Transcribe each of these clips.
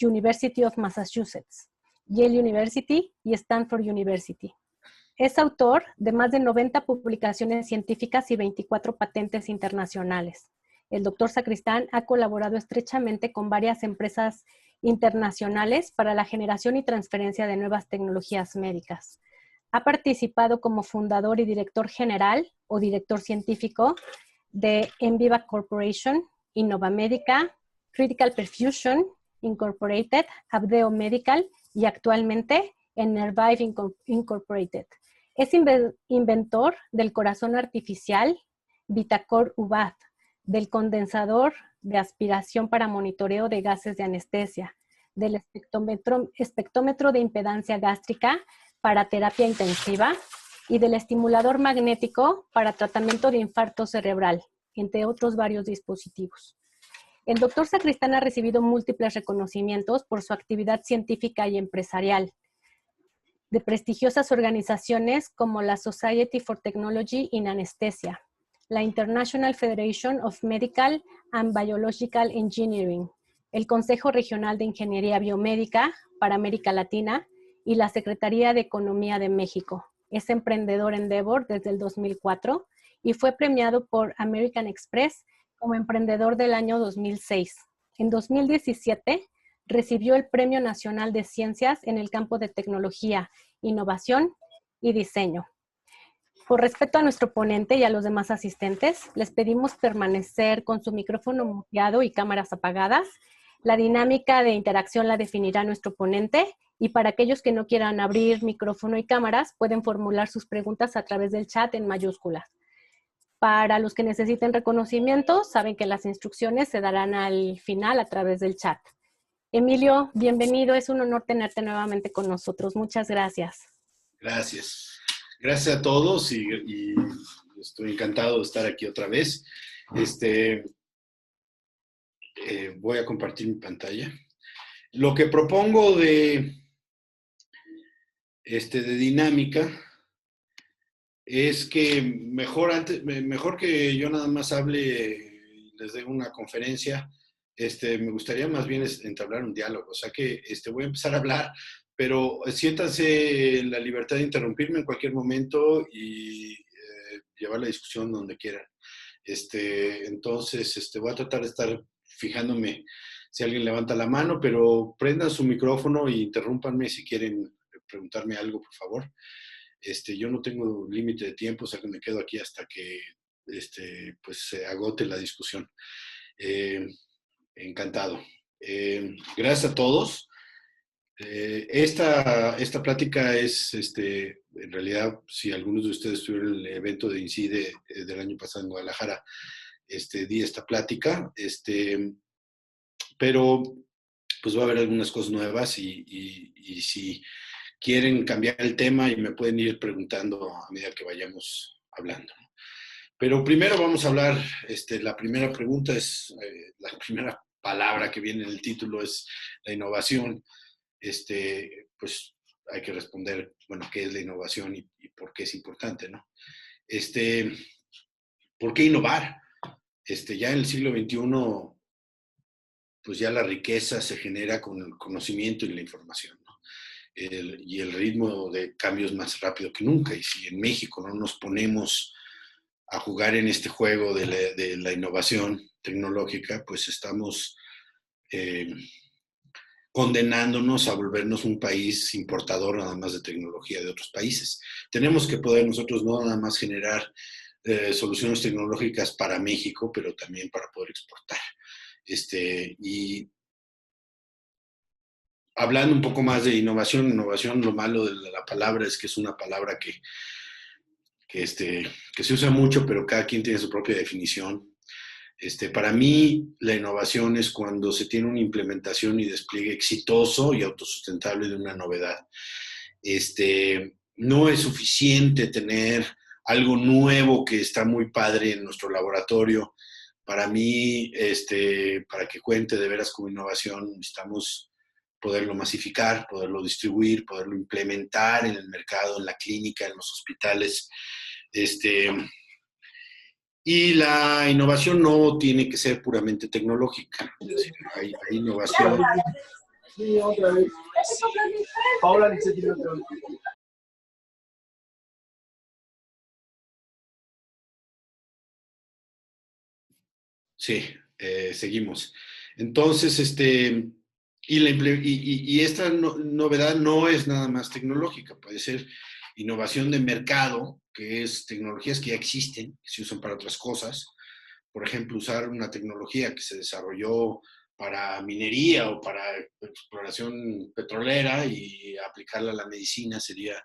University of Massachusetts, Yale University y Stanford University. Es autor de más de 90 publicaciones científicas y 24 patentes internacionales. El doctor Sacristán ha colaborado estrechamente con varias empresas internacionales para la generación y transferencia de nuevas tecnologías médicas. Ha participado como fundador y director general o director científico de Enviva Corporation, Innova Medica, Critical Perfusion Incorporated, Abdeo Medical y actualmente en Nervive Incorporated. Es inventor del corazón artificial Vitacor UVAD, del condensador de aspiración para monitoreo de gases de anestesia, del espectómetro de impedancia gástrica para terapia intensiva y del estimulador magnético para tratamiento de infarto cerebral, entre otros varios dispositivos. El doctor Sacristán ha recibido múltiples reconocimientos por su actividad científica y empresarial de prestigiosas organizaciones como la Society for Technology in Anesthesia, la International Federation of Medical and Biological Engineering, el Consejo Regional de Ingeniería Biomédica para América Latina y la Secretaría de Economía de México. Es emprendedor Endeavor desde el 2004 y fue premiado por American Express como emprendedor del año 2006. En 2017 recibió el Premio Nacional de Ciencias en el campo de tecnología, innovación y diseño. Por respeto a nuestro ponente y a los demás asistentes, les pedimos permanecer con su micrófono muteado y cámaras apagadas. La dinámica de interacción la definirá nuestro ponente y para aquellos que no quieran abrir micrófono y cámaras, pueden formular sus preguntas a través del chat en mayúsculas. Para los que necesiten reconocimiento, saben que las instrucciones se darán al final a través del chat. Emilio, bienvenido. Es un honor tenerte nuevamente con nosotros. Muchas gracias. Gracias. Gracias a todos y estoy encantado de estar aquí otra vez. Voy a compartir mi pantalla. Lo que propongo de dinámica es que mejor que yo nada más hable y les dé una conferencia, me gustaría más bien entablar un diálogo. O sea que voy a empezar a hablar, pero siéntanse en la libertad de interrumpirme en cualquier momento y llevar la discusión donde quieran. Entonces, voy a tratar de estar fijándome si alguien levanta la mano, pero prendan su micrófono e interrúmpanme si quieren preguntarme algo, por favor. Yo no tengo límite de tiempo, o sea que me quedo aquí hasta que pues se agote la discusión. Encantado. Gracias a todos. Esta plática es, en realidad, si algunos de ustedes estuvieron en el evento de INCIDE del año pasado en Guadalajara, di esta plática, pero pues va a haber algunas cosas nuevas y si quieren cambiar el tema y me pueden ir preguntando a medida que vayamos hablando. Pero primero vamos a hablar, la primera pregunta es, la primera palabra que viene en el título es la innovación. Pues hay que responder, bueno, ¿qué es la innovación y por qué es importante, no? ¿Por qué innovar? Ya en el siglo XXI, pues ya la riqueza se genera con el conocimiento y la información, ¿no? Y el ritmo de cambio es más rápido que nunca. Y si en México no nos ponemos a jugar en este juego de la innovación tecnológica, pues estamos condenándonos a volvernos un país importador nada más de tecnología de otros países. Tenemos que poder nosotros no nada más generar soluciones tecnológicas para México, pero también para poder exportar. Y hablando un poco más de innovación, lo malo de la palabra es que es una palabra que se usa mucho, pero cada quien tiene su propia definición. Para mí, la innovación es cuando se tiene una implementación y despliegue exitoso y autosustentable de una novedad. No es suficiente tener algo nuevo que está muy padre en nuestro laboratorio. Para mí, para que cuente de veras como innovación, necesitamos poderlo masificar, poderlo distribuir, poderlo implementar en el mercado, en la clínica, en los hospitales. Y la innovación no tiene que ser puramente tecnológica. Es decir, hay innovación. Sí, otra vez. Paola Licetti, otra vez. Sí, seguimos. Entonces, y esta novedad no es nada más tecnológica, puede ser innovación de mercado, que es tecnologías que ya existen, que se usan para otras cosas. Por ejemplo, usar una tecnología que se desarrolló para minería o para exploración petrolera y aplicarla a la medicina sería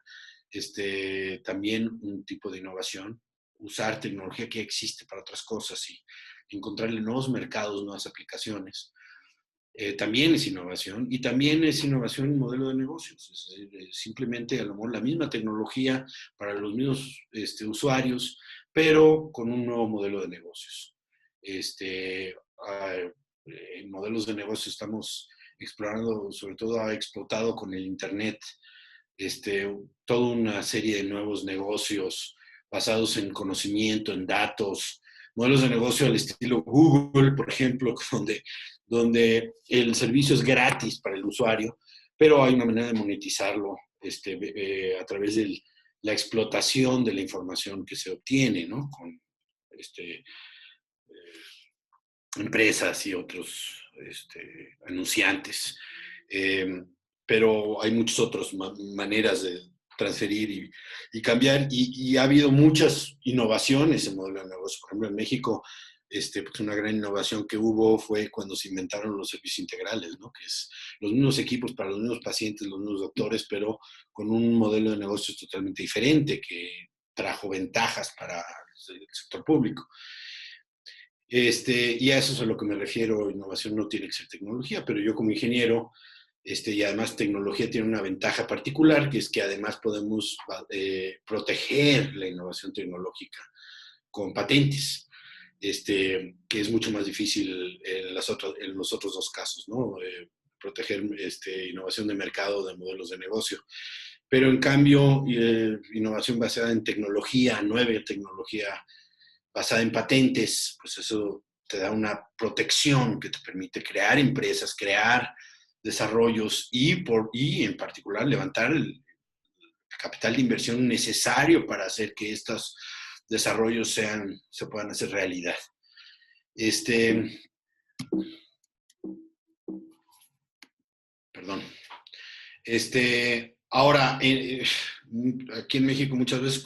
también un tipo de innovación. Usar tecnología que existe para otras cosas y encontrarle nuevos mercados, nuevas aplicaciones. También es innovación y también es innovación en modelo de negocios. Es decir, simplemente a lo mejor la misma tecnología para los mismos usuarios, pero con un nuevo modelo de negocios. En modelos de negocio estamos explorando, sobre todo ha explotado con el Internet, toda una serie de nuevos negocios basados en conocimiento, en datos, modelos de negocio al estilo Google, por ejemplo, donde el servicio es gratis para el usuario, pero hay una manera de monetizarlo a través de la explotación de la información que se obtiene, ¿no? Con empresas y otros anunciantes. Eh, pero hay muchas otras maneras de transferir y cambiar, y ha habido muchas innovaciones en modelo de negocio. Por ejemplo, en México, pues una gran innovación que hubo fue cuando se inventaron los servicios integrales, ¿no? Que es los mismos equipos para los mismos pacientes, los mismos doctores, pero con un modelo de negocios totalmente diferente que trajo ventajas para el sector público. Y a eso es a lo que me refiero. Innovación no tiene que ser tecnología, pero yo como ingeniero, y además tecnología tiene una ventaja particular, que es que además podemos proteger la innovación tecnológica con patentes, que es mucho más difícil en los otros dos casos, ¿no? Proteger innovación de mercado, de modelos de negocio. Pero en cambio, innovación basada en tecnología, nueva tecnología, basada en patentes, pues eso te da una protección que te permite crear empresas, crear desarrollos y en particular levantar el capital de inversión necesario para hacer que estos desarrollos se puedan hacer realidad. Perdón. Ahora, aquí en México muchas veces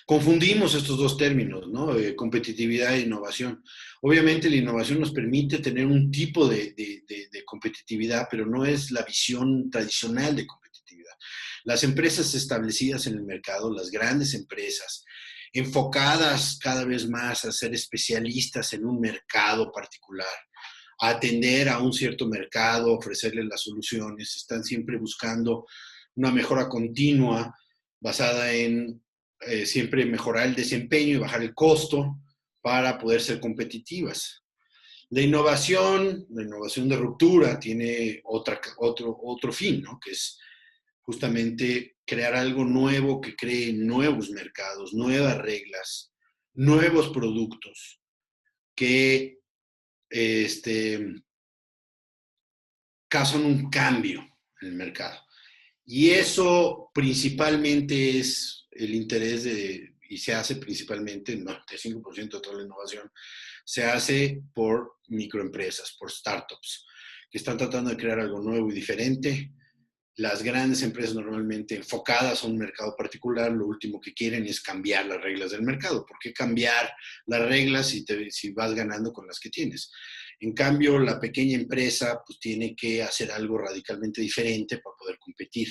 confundimos estos dos términos, ¿no? Competitividad e innovación. Obviamente la innovación nos permite tener un tipo de competitividad, pero no es la visión tradicional de competitividad. Las empresas establecidas en el mercado, las grandes empresas, enfocadas cada vez más a ser especialistas en un mercado particular, a atender a un cierto mercado, ofrecerles las soluciones, están siempre buscando una mejora continua basada en siempre mejorar el desempeño y bajar el costo para poder ser competitivas. La innovación de ruptura tiene otro fin, ¿no? Que es justamente crear algo nuevo que cree nuevos mercados, nuevas reglas, nuevos productos que causan un cambio en el mercado. Y eso principalmente es el interés y se hace principalmente, el 95% de toda la innovación, se hace por microempresas, por startups, que están tratando de crear algo nuevo y diferente. Las grandes empresas normalmente enfocadas a un mercado particular, lo último que quieren es cambiar las reglas del mercado. ¿Por qué cambiar las reglas si vas ganando con las que tienes? En cambio, la pequeña empresa pues tiene que hacer algo radicalmente diferente para poder competir.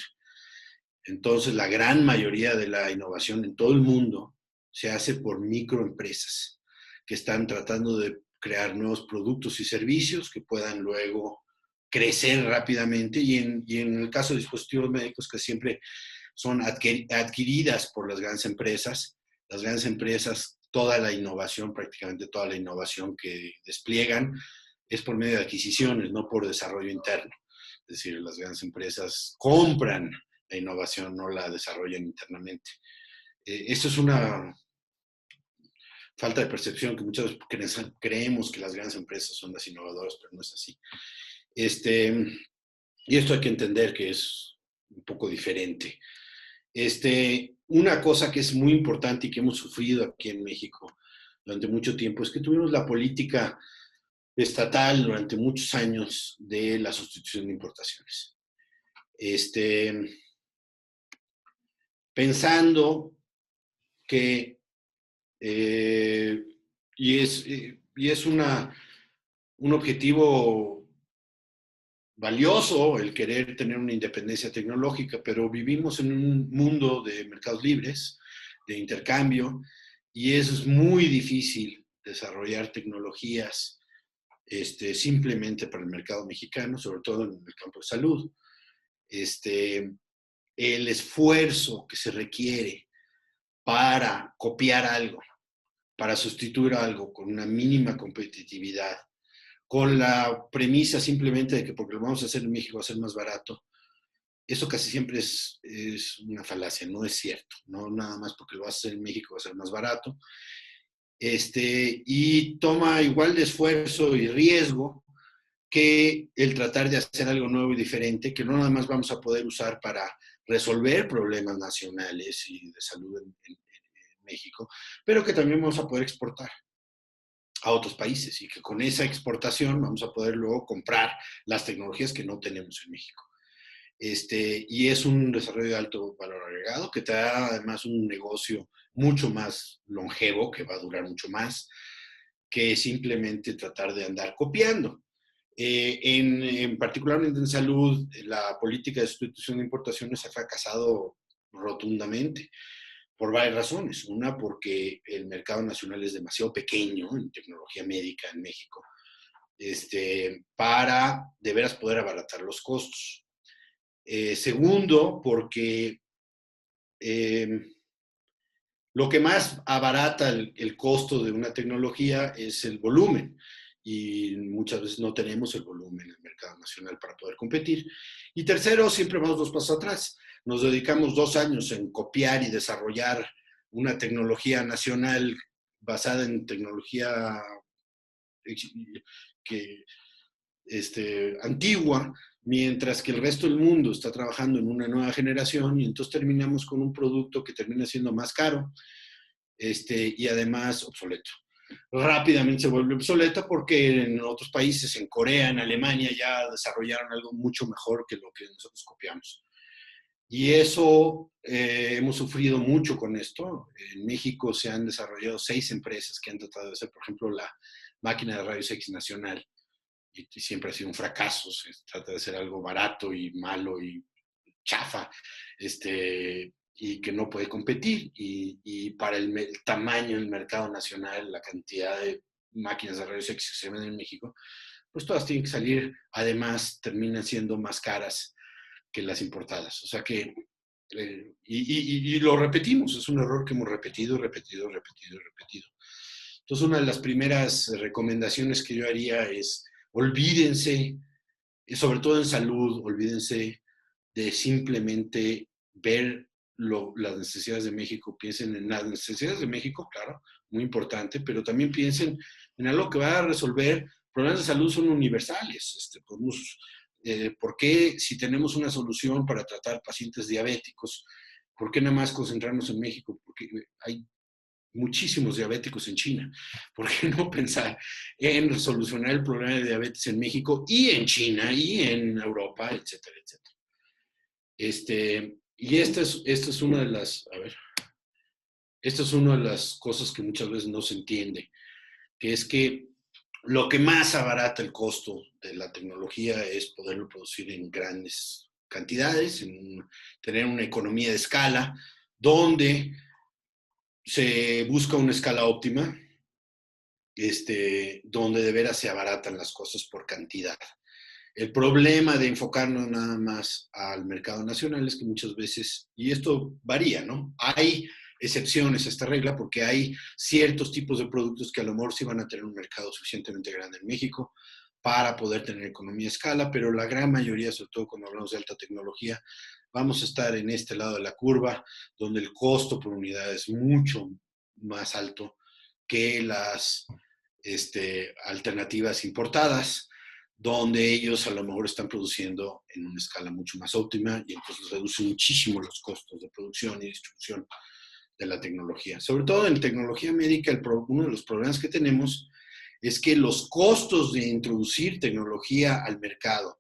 Entonces, la gran mayoría de la innovación en todo el mundo se hace por microempresas que están tratando de crear nuevos productos y servicios que puedan luego crecer rápidamente y en el caso de dispositivos médicos que siempre son adquiridas por las grandes empresas, toda la innovación, prácticamente toda la innovación que despliegan es por medio de adquisiciones, no por desarrollo interno. Es decir, las grandes empresas compran la innovación, no la desarrollan internamente. Esto es una falta de percepción, que muchas veces creemos que las grandes empresas son las innovadoras, pero no es así. Y esto hay que entender que es un poco diferente. Una cosa que es muy importante y que hemos sufrido aquí en México durante mucho tiempo es que tuvimos la política estatal durante muchos años de la sustitución de importaciones. Pensando que, y es un objetivo valioso el querer tener una independencia tecnológica, pero vivimos en un mundo de mercados libres, de intercambio, y eso es muy difícil desarrollar tecnologías simplemente para el mercado mexicano, sobre todo en el campo de salud. El esfuerzo que se requiere para copiar algo, para sustituir algo con una mínima competitividad, con la premisa simplemente de que porque lo vamos a hacer en México va a ser más barato, eso casi siempre es una falacia, no es cierto. No nada más porque lo vas a hacer en México va a ser más barato. Y toma igual de esfuerzo y riesgo que el tratar de hacer algo nuevo y diferente, que no nada más vamos a poder usar para resolver problemas nacionales y de salud en México, pero que también vamos a poder exportar a otros países y que con esa exportación vamos a poder luego comprar las tecnologías que no tenemos en México. Y es un desarrollo de alto valor agregado que te da además un negocio mucho más longevo, que va a durar mucho más, que simplemente tratar de andar copiando. Particularmente en salud, la política de sustitución de importaciones ha fracasado rotundamente por varias razones. Una, porque el mercado nacional es demasiado pequeño en tecnología médica en México, para de veras poder abaratar los costos. Segundo, porque lo que más abarata el costo de una tecnología es el volumen, y muchas veces no tenemos el volumen en el mercado nacional para poder competir. Y tercero, siempre vamos 2 pasos atrás. Nos dedicamos 2 años en copiar y desarrollar una tecnología nacional basada en tecnología que, antigua, mientras que el resto del mundo está trabajando en una nueva generación, y entonces terminamos con un producto que termina siendo más caro y además obsoleto. Rápidamente se vuelve obsoleta porque en otros países, en Corea, en Alemania, ya desarrollaron algo mucho mejor que lo que nosotros copiamos. Y eso hemos sufrido mucho con esto. En México se han desarrollado 6 empresas que han tratado de hacer, por ejemplo, la máquina de rayos X nacional, y siempre ha sido un fracaso. Se trata de hacer algo barato y malo y chafa, y que no puede competir. Y para el tamaño del mercado nacional, la cantidad de máquinas de rayos X que se venden en México, pues todas tienen que salir, además terminan siendo más caras que las importadas. O sea que, y lo repetimos, es un error que hemos repetido. Entonces, una de las primeras recomendaciones que yo haría es: olvídense, sobre todo en salud, olvídense de simplemente ver las necesidades de México. Piensen en las necesidades de México, claro, muy importante, pero también piensen en algo que va a resolver. Problemas de salud son universales. ¿Por qué, si tenemos una solución para tratar pacientes diabéticos, por qué nada más concentrarnos en México? Porque hay muchísimos diabéticos en China. ¿Por qué no pensar en solucionar el problema de diabetes en México y en China y en Europa, etcétera, etcétera? Y esta es una de las, esta es una de las cosas que muchas veces no se entiende, que es que lo que más abarata el costo de la tecnología es poderlo producir en grandes cantidades, tener una economía de escala, donde se busca una escala óptima, donde de veras se abaratan las cosas por cantidad. El problema de enfocarnos nada más al mercado nacional es que muchas veces, y esto varía, ¿no? Hay excepciones a esta regla, porque hay ciertos tipos de productos que a lo mejor sí van a tener un mercado suficientemente grande en México para poder tener economía de escala, pero la gran mayoría, sobre todo cuando hablamos de alta tecnología, vamos a estar en este lado de la curva, donde el costo por unidad es mucho más alto que las alternativas importadas, donde ellos a lo mejor están produciendo en una escala mucho más óptima y entonces reducen muchísimo los costos de producción y distribución de la tecnología. Sobre todo en tecnología médica, uno de los problemas que tenemos es que los costos de introducir tecnología al mercado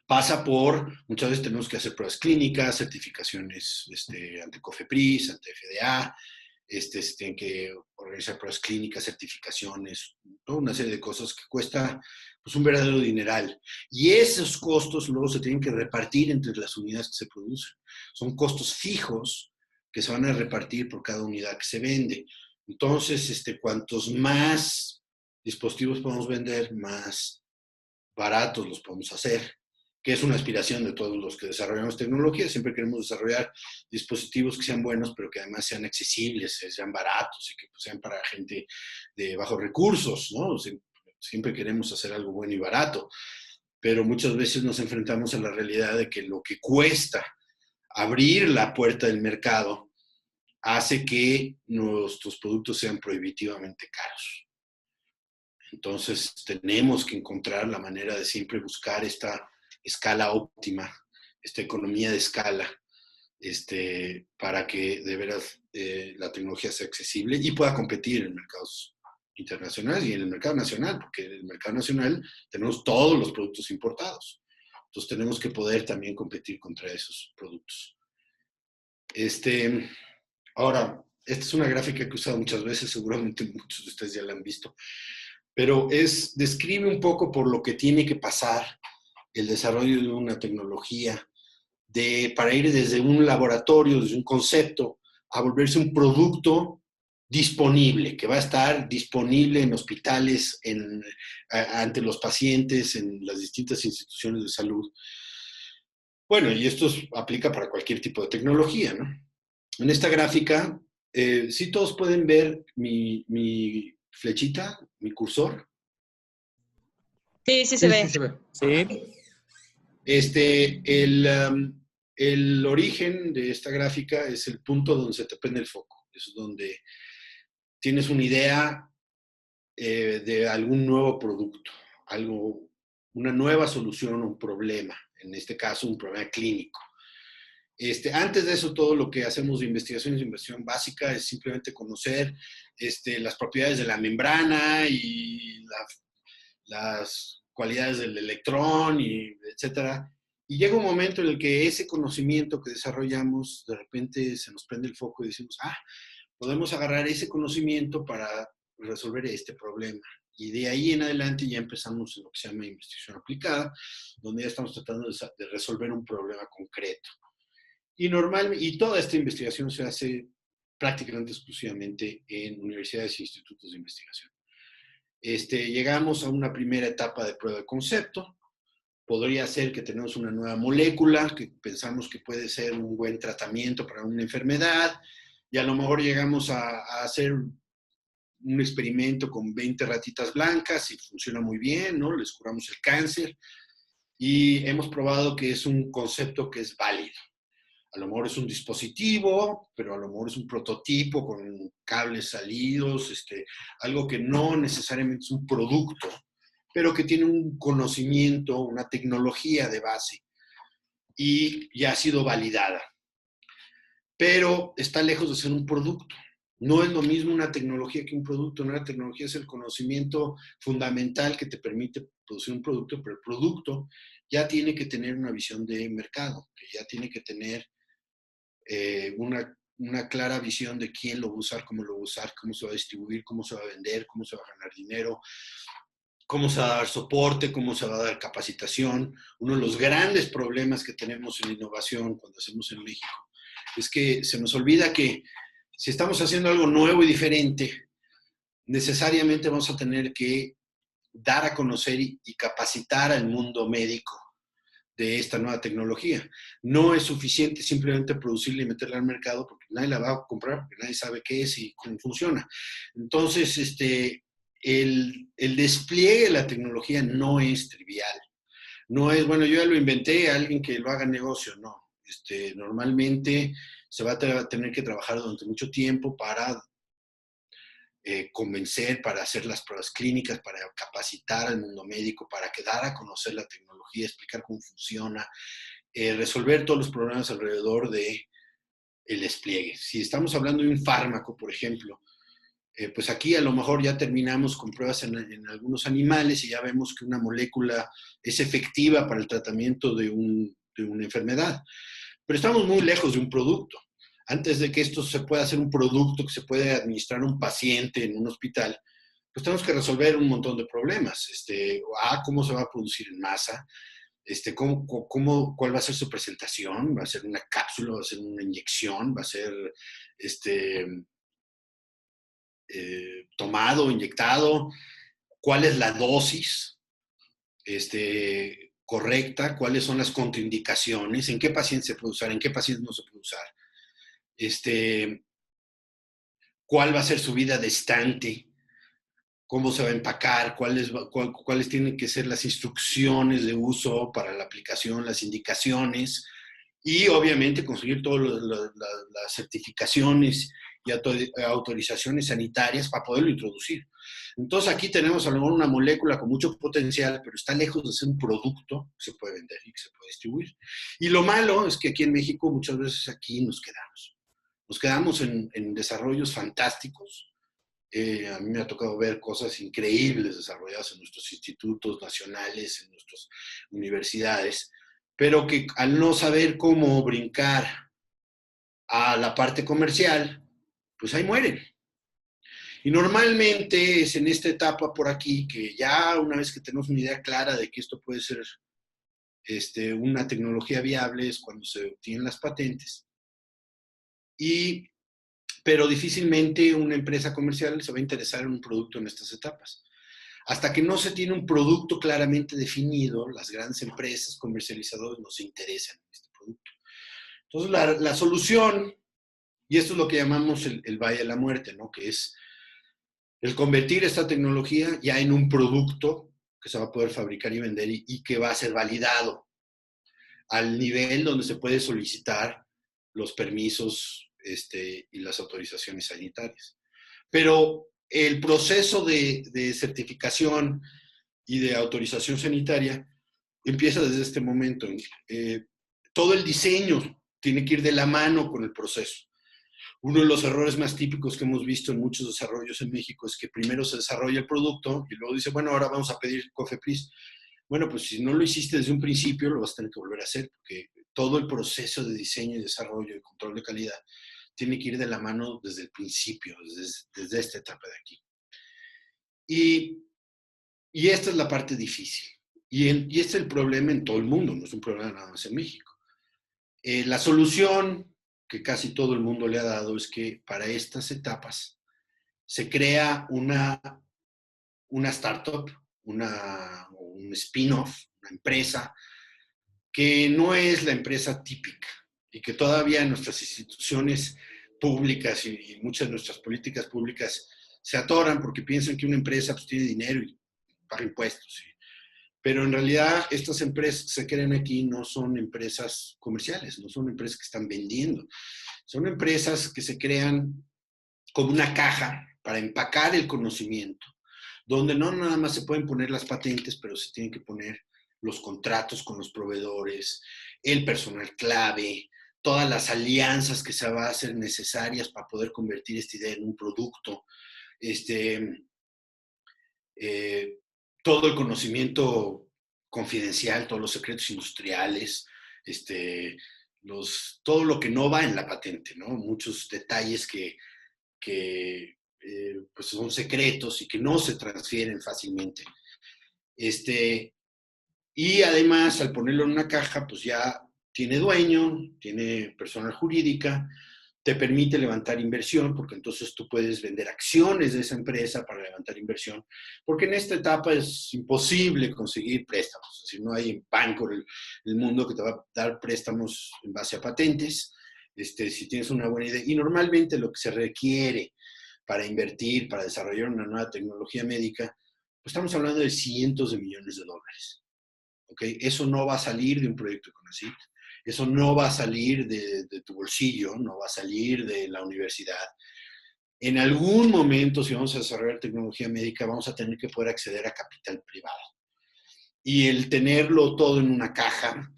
pasa por, muchas veces tenemos que hacer pruebas clínicas, certificaciones ante COFEPRIS, ante FDA, se tienen que organizar pruebas clínicas, certificaciones, toda una serie de cosas que cuesta pues, un verdadero dineral. Y esos costos luego se tienen que repartir entre las unidades que se producen. Son costos fijos que se van a repartir por cada unidad que se vende. Entonces, cuantos más dispositivos podemos vender, más baratos los podemos hacer, que es una aspiración de todos los que desarrollamos tecnología. Siempre queremos desarrollar dispositivos que sean buenos, pero que además sean accesibles, sean baratos y que pues, sean para gente de bajos recursos, ¿no? Siempre queremos hacer algo bueno y barato, pero muchas veces nos enfrentamos a la realidad de que lo que cuesta abrir la puerta del mercado hace que nuestros productos sean prohibitivamente caros. Entonces tenemos que encontrar la manera de siempre buscar esta escala óptima, esta economía de escala, para que de veras la tecnología sea accesible y pueda competir en mercados internacionales y en el mercado nacional, porque en el mercado nacional tenemos todos los productos importados. Entonces tenemos que poder también competir contra esos productos. Ahora, esta es una gráfica que he usado muchas veces, seguramente muchos de ustedes ya la han visto, pero describe un poco por lo que tiene que pasar el desarrollo de una tecnología para ir desde un laboratorio, desde un concepto, a volverse un producto disponible, que va a estar disponible en hospitales, ante los pacientes, en las distintas instituciones de salud. Bueno, y esto aplica para cualquier tipo de tecnología, ¿no? En esta gráfica, sí todos pueden ver mi flechita, mi cursor. Sí, sí se ve. Sí, se ve. Sí. El origen de esta gráfica es el punto donde se te prende el foco. Es donde tienes una idea de algún nuevo producto, una nueva solución a un problema, en este caso un problema clínico. Antes de eso, todo lo que hacemos de investigación es investigación básica, es simplemente conocer las propiedades de la membrana y las cualidades del electrón, etcétera. Y llega un momento en el que ese conocimiento que desarrollamos, de repente se nos prende el foco y decimos, podemos agarrar ese conocimiento para resolver este problema. Y de ahí en adelante ya empezamos en lo que se llama investigación aplicada, donde ya estamos tratando de resolver un problema concreto. Y toda esta investigación se hace prácticamente exclusivamente en universidades e institutos de investigación. Llegamos a una primera etapa de prueba de concepto. Podría ser que tenemos una nueva molécula que pensamos que puede ser un buen tratamiento para una enfermedad y a lo mejor llegamos a hacer un experimento con 20 ratitas blancas y funciona muy bien, ¿no? Les curamos el cáncer y hemos probado que es un concepto que es válido. A lo mejor es un dispositivo, pero a lo mejor es un prototipo con cables salidos, algo que no necesariamente es un producto, pero que tiene un conocimiento, una tecnología de base y ya ha sido validada. Pero está lejos de ser un producto. No es lo mismo una tecnología que un producto. Una tecnología es el conocimiento fundamental que te permite producir un producto, pero el producto ya tiene que tener una visión de mercado, que ya tiene que tener una clara visión de quién lo va a usar, cómo lo va a usar, cómo se va a distribuir, cómo se va a vender, cómo se va a ganar dinero, cómo se va a dar soporte, cómo se va a dar capacitación. Uno de los grandes problemas que tenemos en innovación cuando hacemos en México es que se nos olvida que si estamos haciendo algo nuevo y diferente, necesariamente vamos a tener que dar a conocer y capacitar al mundo médico de esta nueva tecnología. No es suficiente simplemente producirla y meterla al mercado porque nadie la va a comprar, porque nadie sabe qué es y cómo funciona. Entonces, el despliegue de la tecnología no es trivial. No es, bueno, yo ya lo inventé, alguien que lo haga negocio, no. Normalmente se va a tener que trabajar durante mucho tiempo para convencer, para hacer las pruebas clínicas, para capacitar al mundo médico, para dar a conocer la tecnología, explicar cómo funciona, resolver todos los problemas alrededor de el despliegue. Si estamos hablando de un fármaco, por ejemplo, pues aquí a lo mejor ya terminamos con pruebas en algunos animales y ya vemos que una molécula es efectiva para el tratamiento de una enfermedad. Pero estamos muy lejos de un producto. Antes de que esto se pueda hacer un producto que se puede administrar a un paciente en un hospital, pues tenemos que resolver un montón de problemas. ¿Cómo se va a producir en masa? ¿Cuál va a ser su presentación? ¿Va a ser una cápsula? ¿Va a ser una inyección? ¿Va a ser tomado, inyectado? ¿Cuál es la dosis correcta? ¿Cuáles son las contraindicaciones? ¿En qué paciente se puede usar? ¿En qué paciente no se puede usar? ¿Cuál va a ser su vida de estante? ¿Cómo se va a empacar? ¿Cuáles tienen que ser las instrucciones de uso para la aplicación, las indicaciones? Y obviamente conseguir todas las certificaciones y autorizaciones sanitarias para poderlo introducir. Entonces aquí tenemos a lo mejor una molécula con mucho potencial, pero está lejos de ser un producto que se puede vender y que se puede distribuir. Y lo malo es que aquí en México muchas veces aquí nos quedamos. Nos quedamos en desarrollos fantásticos. A mí me ha tocado ver cosas increíbles desarrolladas en nuestros institutos nacionales, en nuestras universidades, pero que al no saber cómo brincar a la parte comercial, pues ahí mueren. Y normalmente es en esta etapa por aquí que ya una vez que tenemos una idea clara de que esto puede ser una tecnología viable es cuando se obtienen las patentes. Pero difícilmente una empresa comercial se va a interesar en un producto en estas etapas. Hasta que no se tiene un producto claramente definido, las grandes empresas comercializadoras no se interesan en este producto. Entonces, la solución, y esto es lo que llamamos el Valle de la Muerte, ¿no? Que es el convertir esta tecnología ya en un producto que se va a poder fabricar y vender y que va a ser validado al nivel donde se puede solicitar los permisos y las autorizaciones sanitarias. Pero el proceso de certificación y de autorización sanitaria empieza desde este momento. Todo el diseño tiene que ir de la mano con el proceso. Uno de los errores más típicos que hemos visto en muchos desarrollos en México es que primero se desarrolla el producto y luego dice, bueno, ahora vamos a pedir COFEPRIS. Bueno, pues si no lo hiciste desde un principio, lo vas a tener que volver a hacer, porque todo el proceso de diseño y desarrollo y control de calidad tiene que ir de la mano desde el principio, desde esta etapa de aquí. Y esta es la parte difícil. Y este es el problema en todo el mundo, no es un problema nada más en México. La solución que casi todo el mundo le ha dado es que para estas etapas se crea una startup, un spin-off, una empresa que no es la empresa típica y que todavía nuestras instituciones públicas y muchas de nuestras políticas públicas se atoran porque piensan que una empresa pues, tiene dinero y paga impuestos. ¿Sí? Pero en realidad estas empresas que se crean aquí no son empresas comerciales, no son empresas que están vendiendo. Son empresas que se crean como una caja para empacar el conocimiento, donde no nada más se pueden poner las patentes, pero se tienen que poner los contratos con los proveedores, el personal clave, todas las alianzas que se van a hacer necesarias para poder convertir esta idea en un producto, todo el conocimiento confidencial, todos los secretos industriales, todo lo que no va en la patente, ¿no? Muchos detalles que pues son secretos y que no se transfieren fácilmente. Y además, al ponerlo en una caja, pues ya tiene dueño, tiene personal jurídica, te permite levantar inversión, porque entonces tú puedes vender acciones de esa empresa para levantar inversión, porque en esta etapa es imposible conseguir préstamos. Es decir, no hay banco en el mundo que te va a dar préstamos en base a patentes, si tienes una buena idea. Y normalmente lo que se requiere para invertir, para desarrollar una nueva tecnología médica, pues estamos hablando de cientos de millones de dólares. ¿Okay? Eso no va a salir de un proyecto de CONACYT, eso no va a salir de tu bolsillo, no va a salir de la universidad. en algún momento, si vamos a desarrollar tecnología médica, vamos a tener que poder acceder a capital privado. Y el tenerlo todo en una caja,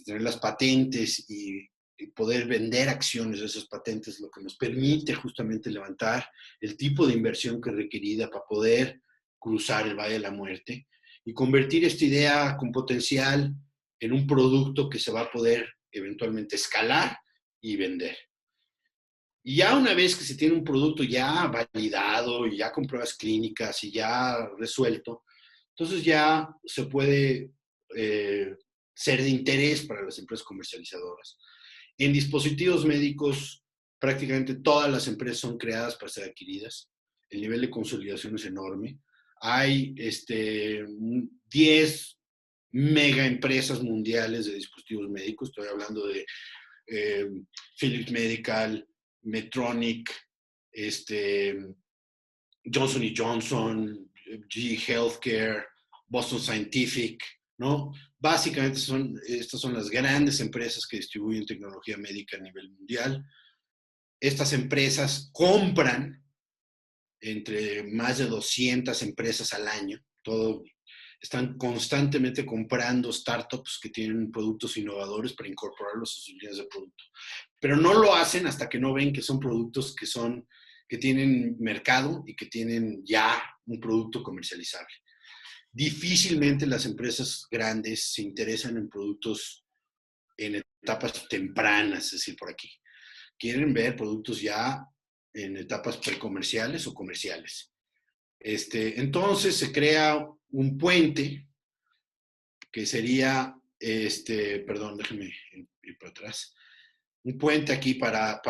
tener las patentes y poder vender acciones de esas patentes, lo que nos permite justamente levantar el tipo de inversión que es requerida para poder cruzar el Valle de la Muerte y convertir esta idea con potencial en un producto que se va a poder eventualmente escalar y vender. Y ya una vez que se tiene un producto ya validado y ya con pruebas clínicas y ya resuelto, entonces ya se puede ser de interés para las empresas comercializadoras. En dispositivos médicos, prácticamente todas las empresas son creadas para ser adquiridas. El nivel de consolidación es enorme. Hay 10 mega empresas mundiales de dispositivos médicos. Estoy hablando de Philips Medical, Medtronic, Johnson & Johnson, GE Healthcare, Boston Scientific, ¿no? Básicamente estas son las grandes empresas que distribuyen tecnología médica a nivel mundial. Estas empresas compran entre más de 200 empresas al año. Están constantemente comprando startups que tienen productos innovadores para incorporarlos a sus líneas de producto. Pero no lo hacen hasta que no ven que son productos que tienen mercado y que tienen ya un producto comercializable. Difícilmente las empresas grandes se interesan en productos en etapas tempranas, es decir, por aquí. Quieren ver productos ya en etapas precomerciales o comerciales. Entonces se crea un puente que sería, perdón, déjenme ir para atrás, un puente aquí para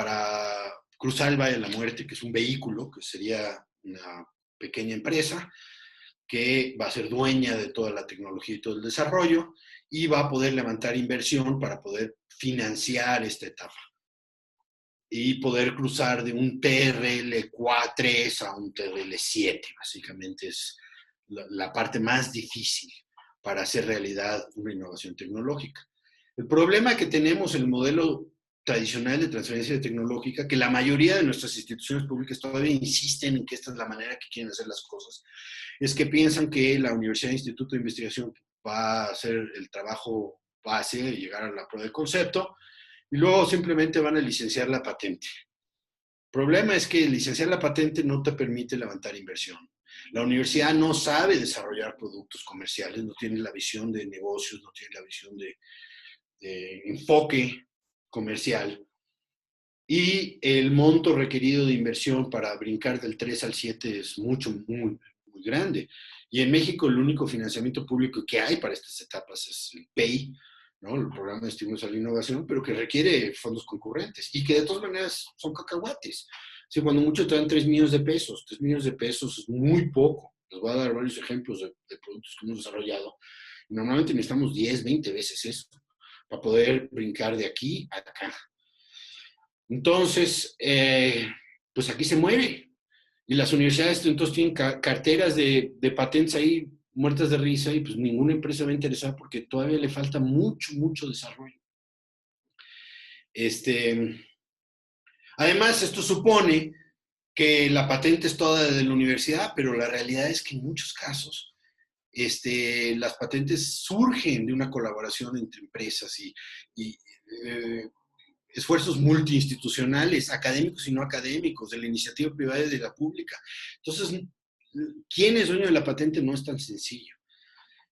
cruzar el Valle de la Muerte, que es un vehículo, que sería una pequeña empresa que va a ser dueña de toda la tecnología y todo el desarrollo y va a poder levantar inversión para poder financiar esta etapa y poder cruzar de un TRL-3 a un TRL-7. Básicamente es la parte más difícil para hacer realidad una innovación tecnológica. El problema que tenemos en el modelo tradicional de transferencia tecnológica, que la mayoría de nuestras instituciones públicas todavía insisten en que esta es la manera que quieren hacer las cosas, es que piensan que la universidad e instituto de investigación va a hacer el trabajo base y llegar a la prueba de concepto, y luego simplemente van a licenciar la patente. El problema es que licenciar la patente no te permite levantar inversión. La universidad no sabe desarrollar productos comerciales, no tiene la visión de negocios, no tiene la visión de enfoque comercial. Y el monto requerido de inversión para brincar del 3 al 7 es muy grande. Y en México el único financiamiento público que hay para estas etapas es el PEI, ¿no? El Programa de Estímulos a la Innovación, pero que requiere fondos concurrentes y que de todas maneras son cacahuates. Sí, cuando mucho te dan 3 millones de pesos. 3 millones de pesos es muy poco. Les voy a dar varios ejemplos de productos que hemos desarrollado. Normalmente necesitamos 10, 20 veces eso para poder brincar de aquí a acá. Entonces, pues aquí se mueve. Y las universidades entonces tienen carteras de patentes ahí muertas de risa y pues ninguna empresa va a interesar porque todavía le falta mucho desarrollo. Además, esto supone que la patente es toda de la universidad, pero la realidad es que en muchos casos las patentes surgen de una colaboración entre empresas y esfuerzos multiinstitucionales, académicos y no académicos, de la iniciativa privada y de la pública. Entonces, ¿quién es dueño de la patente? No es tan sencillo.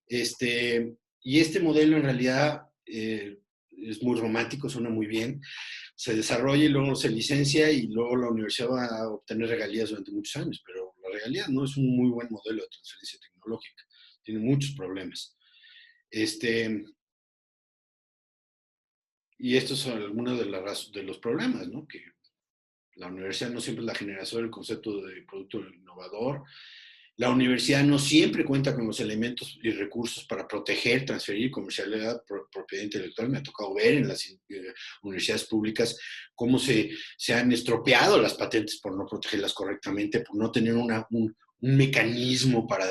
Y este modelo en realidad es muy romántico, suena muy bien. Se desarrolla y luego se licencia y luego la universidad va a obtener regalías durante muchos años, pero la realidad no es un muy buen modelo de transferencia tecnológica. Tiene muchos problemas. Y estos son algunos de los problemas, ¿no? Que la universidad no siempre es la generación del concepto de producto innovador. La universidad no siempre cuenta con los elementos y recursos para proteger, transferir, comercializar propiedad intelectual. Me ha tocado ver en las universidades públicas cómo se han estropeado las patentes por no protegerlas correctamente, por no tener un mecanismo para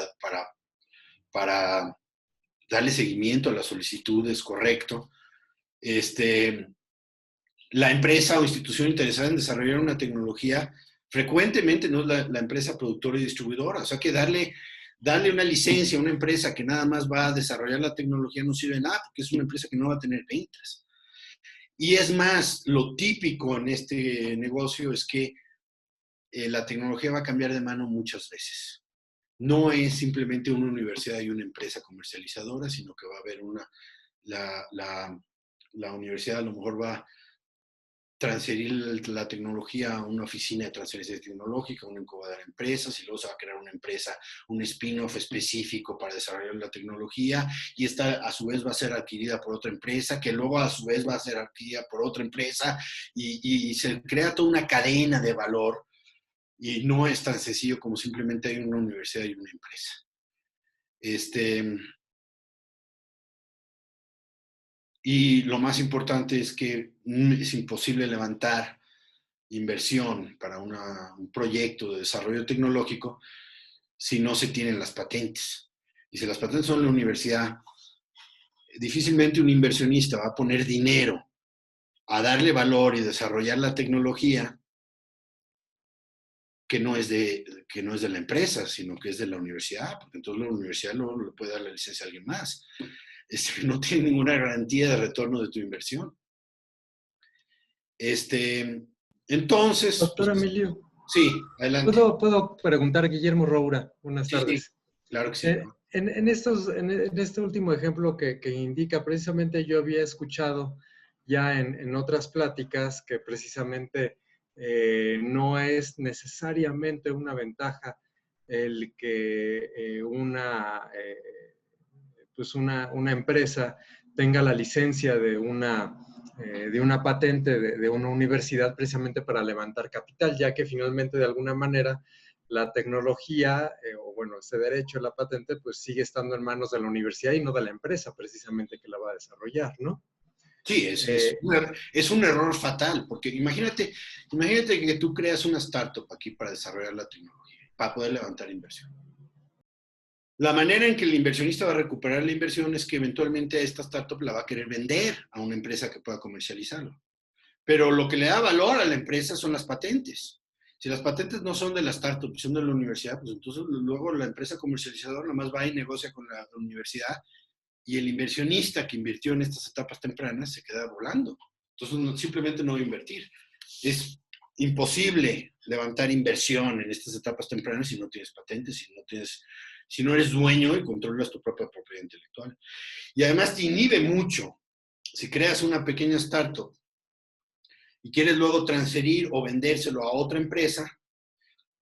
darle seguimiento a las solicitudes correcto. La empresa o institución interesada en desarrollar una tecnología Frecuentemente no es la empresa productora y distribuidora. O sea que darle una licencia a una empresa que nada más va a desarrollar la tecnología no sirve de nada, porque es una empresa que no va a tener ventas. Y es más, lo típico en este negocio es que la tecnología va a cambiar de mano muchas veces. No es simplemente una universidad y una empresa comercializadora, sino que va a haber la universidad a lo mejor va a transferir la tecnología a una oficina de transferencia tecnológica, una incubadora de empresas, y luego se va a crear una empresa, un spin-off específico para desarrollar la tecnología, y esta a su vez va a ser adquirida por otra empresa, que luego a su vez va a ser adquirida por otra empresa, y se crea toda una cadena de valor, y no es tan sencillo como simplemente hay una universidad y una empresa. Y lo más importante es que es imposible levantar inversión para un proyecto de desarrollo tecnológico si no se tienen las patentes. Y si las patentes son de la universidad, difícilmente un inversionista va a poner dinero a darle valor y desarrollar la tecnología que no es de la empresa, sino que es de la universidad, porque entonces la universidad luego le puede dar la licencia a alguien más. No tiene ninguna garantía de retorno de tu inversión. Entonces... Doctor Emilio, Sí, adelante. ¿puedo preguntar? Guillermo Roura, buenas tardes. Sí, claro que sí. En este último ejemplo que indica, precisamente yo había escuchado ya en otras pláticas que precisamente no es necesariamente una ventaja el que una empresa tenga la licencia de una patente de una universidad precisamente para levantar capital, ya que finalmente de alguna manera la tecnología, ese derecho a la patente, pues sigue estando en manos de la universidad y no de la empresa precisamente que la va a desarrollar, ¿no? Sí, es un error fatal, porque imagínate que tú creas una startup aquí para desarrollar la tecnología, para poder levantar inversión. La manera en que el inversionista va a recuperar la inversión es que eventualmente esta startup la va a querer vender a una empresa que pueda comercializarlo. Pero lo que le da valor a la empresa son las patentes. Si las patentes no son de la startup, son de la universidad, pues entonces luego la empresa comercializadora nada más va y negocia con la universidad, y el inversionista que invirtió en estas etapas tempranas se queda volando. Entonces simplemente no va a invertir. Es imposible levantar inversión en estas etapas tempranas si no tienes patentes, si no eres dueño y controlas tu propia propiedad intelectual. Y además te inhibe mucho si creas una pequeña startup y quieres luego transferir o vendérselo a otra empresa,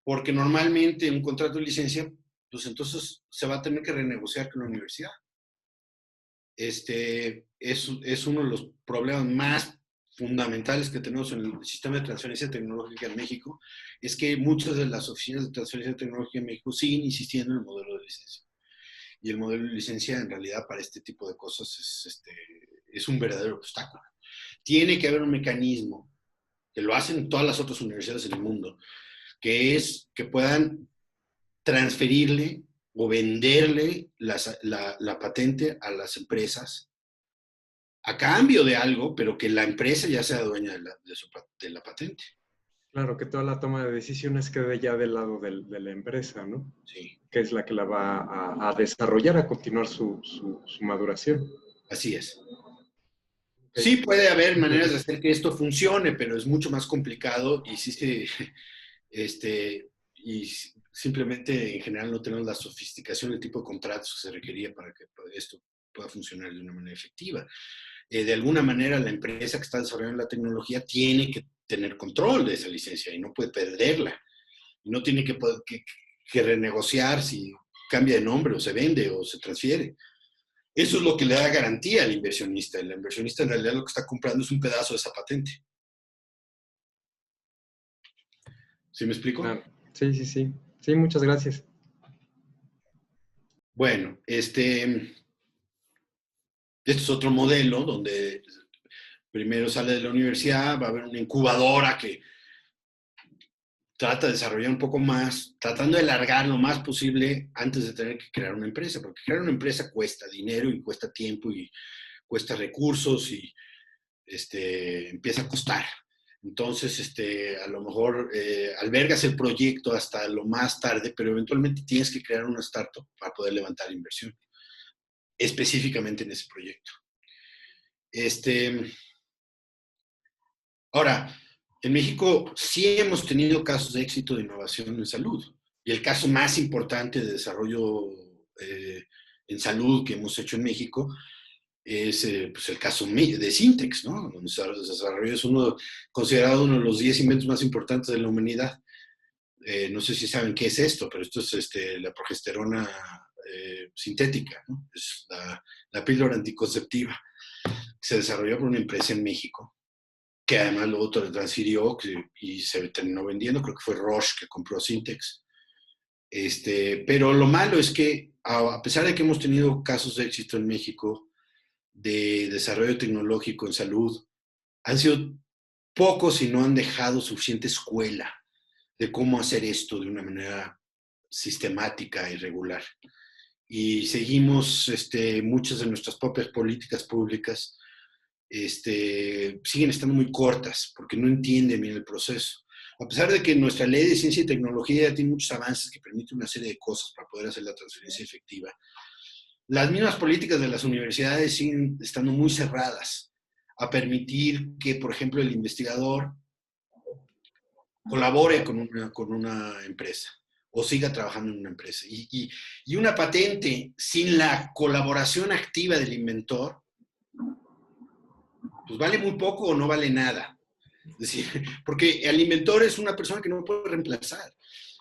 porque normalmente un contrato de licencia, pues entonces se va a tener que renegociar con la universidad. Es uno de los problemas más fundamentales que tenemos en el sistema de transferencia tecnológica en México, es que muchas de las oficinas de transferencia tecnológica en México siguen insistiendo en el modelo de licencia. Y el modelo de licencia, en realidad, para este tipo de cosas es un verdadero obstáculo. Tiene que haber un mecanismo, que lo hacen todas las otras universidades en el mundo, que es que puedan transferirle o venderle la patente a las empresas a cambio de algo, pero que la empresa ya sea dueña de la patente. Claro, que toda la toma de decisiones quede ya del lado de la empresa, ¿no? Sí. Que es la que la va a desarrollar, a continuar su maduración. Así es. Okay. Sí puede haber maneras de hacer que esto funcione, pero es mucho más complicado y y simplemente en general no tenemos la sofisticación, el tipo de contratos que se requería para que esto pueda funcionar de una manera efectiva. De alguna manera la empresa que está desarrollando la tecnología tiene que tener control de esa licencia y no puede perderla. Y no tiene que renegociar si cambia de nombre o se vende o se transfiere. Eso es lo que le da garantía al inversionista. El inversionista en realidad lo que está comprando es un pedazo de esa patente. ¿Sí me explico? Claro. Sí, sí, sí. Sí, muchas gracias. Bueno, esto es otro modelo donde primero sale de la universidad, va a haber una incubadora que trata de desarrollar un poco más, tratando de alargar lo más posible antes de tener que crear una empresa, porque crear una empresa cuesta dinero y cuesta tiempo y cuesta recursos y empieza a costar. Entonces, a lo mejor albergas el proyecto hasta lo más tarde, pero eventualmente tienes que crear una startup para poder levantar inversión, específicamente en ese proyecto. Ahora, en México sí hemos tenido casos de éxito de innovación en salud. Y el caso más importante de desarrollo en salud que hemos hecho en México es pues el caso de Syntex, ¿no? Donde se desarrolló, es considerado uno de los 10 inventos más importantes de la humanidad. No sé si saben qué es esto, pero esto es la progesterona sintética, ¿no? Es la píldora anticonceptiva que se desarrolló por una empresa en México, que además luego transfirió y se terminó vendiendo. Creo que fue Roche que compró Syntex. Pero lo malo es que, a pesar de que hemos tenido casos de éxito en México de desarrollo tecnológico en salud, han sido pocos y no han dejado suficiente escuela de cómo hacer esto de una manera sistemática y regular. Y seguimos, muchas de nuestras propias políticas públicas siguen estando muy cortas porque no entienden bien el proceso. A pesar de que nuestra ley de ciencia y tecnología tiene muchos avances que permiten una serie de cosas para poder hacer la transferencia efectiva, las mismas políticas de las universidades siguen estando muy cerradas a permitir que, por ejemplo, el investigador colabore con una empresa o siga trabajando en una empresa. Y una patente sin la colaboración activa del inventor, pues vale muy poco o no vale nada. Es decir, porque el inventor es una persona que no puede reemplazar.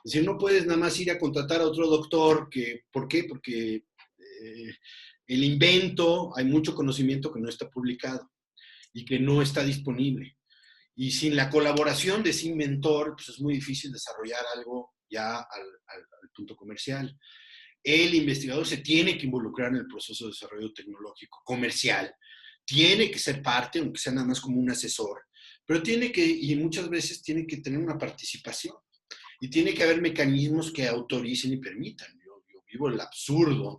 Es decir, no puedes nada más ir a contratar a otro doctor. ¿Por qué? Porque el invento, hay mucho conocimiento que no está publicado y que no está disponible. Y sin la colaboración de ese inventor, pues es muy difícil desarrollar algo ya al punto comercial. El investigador se tiene que involucrar en el proceso de desarrollo tecnológico comercial, tiene que ser parte, aunque sea nada más como un asesor, pero y muchas veces tiene que tener una participación y tiene que haber mecanismos que autoricen y permitan. Yo vivo el absurdo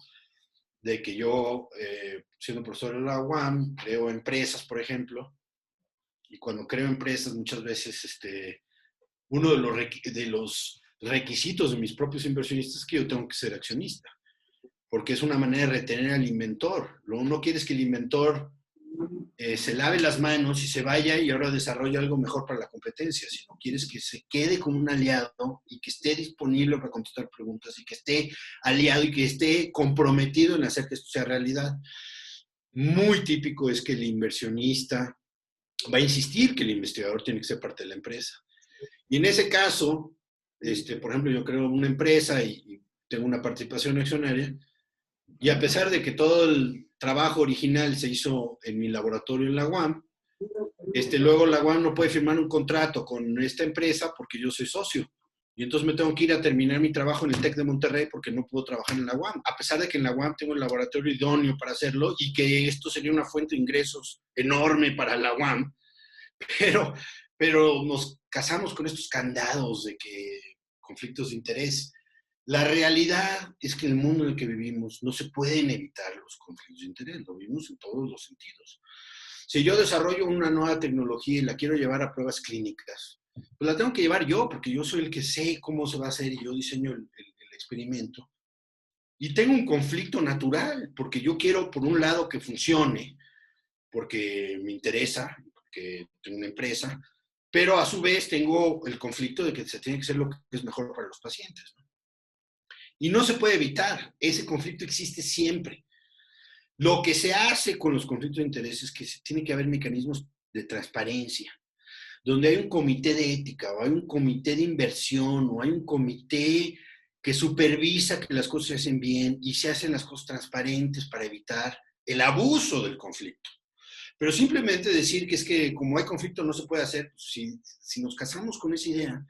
de que yo, siendo profesor de la UAM, creo empresas, por ejemplo, y cuando creo empresas muchas veces uno de los requisitos de mis propios inversionistas es que yo tengo que ser accionista, porque es una manera de retener al inventor. Lo que uno quiere es que el inventor se lave las manos y se vaya y ahora desarrolle algo mejor para la competencia, sino quieres que se quede como un aliado y que esté disponible para contestar preguntas y que esté aliado y que esté comprometido en hacer que esto sea realidad. Muy típico es que el inversionista va a insistir que el investigador tiene que ser parte de la empresa. Y en ese caso, por ejemplo, yo creo una empresa y tengo una participación accionaria, y a pesar de que todo el trabajo original se hizo en mi laboratorio en la UAM, luego la UAM no puede firmar un contrato con esta empresa porque yo soy socio. Y entonces me tengo que ir a terminar mi trabajo en el TEC de Monterrey porque no puedo trabajar en la UAM, a pesar de que en la UAM tengo el laboratorio idóneo para hacerlo y que esto sería una fuente de ingresos enorme para la UAM. Pero nos casamos con estos candados de que conflictos de interés. La realidad es que en el mundo en el que vivimos no se pueden evitar los conflictos de interés, lo vivimos en todos los sentidos. Si yo desarrollo una nueva tecnología y la quiero llevar a pruebas clínicas, pues la tengo que llevar yo, porque yo soy el que sé cómo se va a hacer y yo diseño el experimento. Y tengo un conflicto natural, porque yo quiero, por un lado, que funcione, porque me interesa, porque tengo una empresa, pero a su vez tengo el conflicto de que se tiene que hacer lo que es mejor para los pacientes, ¿no? Y no se puede evitar, ese conflicto existe siempre. Lo que se hace con los conflictos de interés es que tiene que haber mecanismos de transparencia, donde hay un comité de ética, o hay un comité de inversión, o hay un comité que supervisa que las cosas se hacen bien y se hacen las cosas transparentes para evitar el abuso del conflicto. Pero simplemente decir que es que como hay conflicto no se puede hacer, pues si nos casamos con esa idea,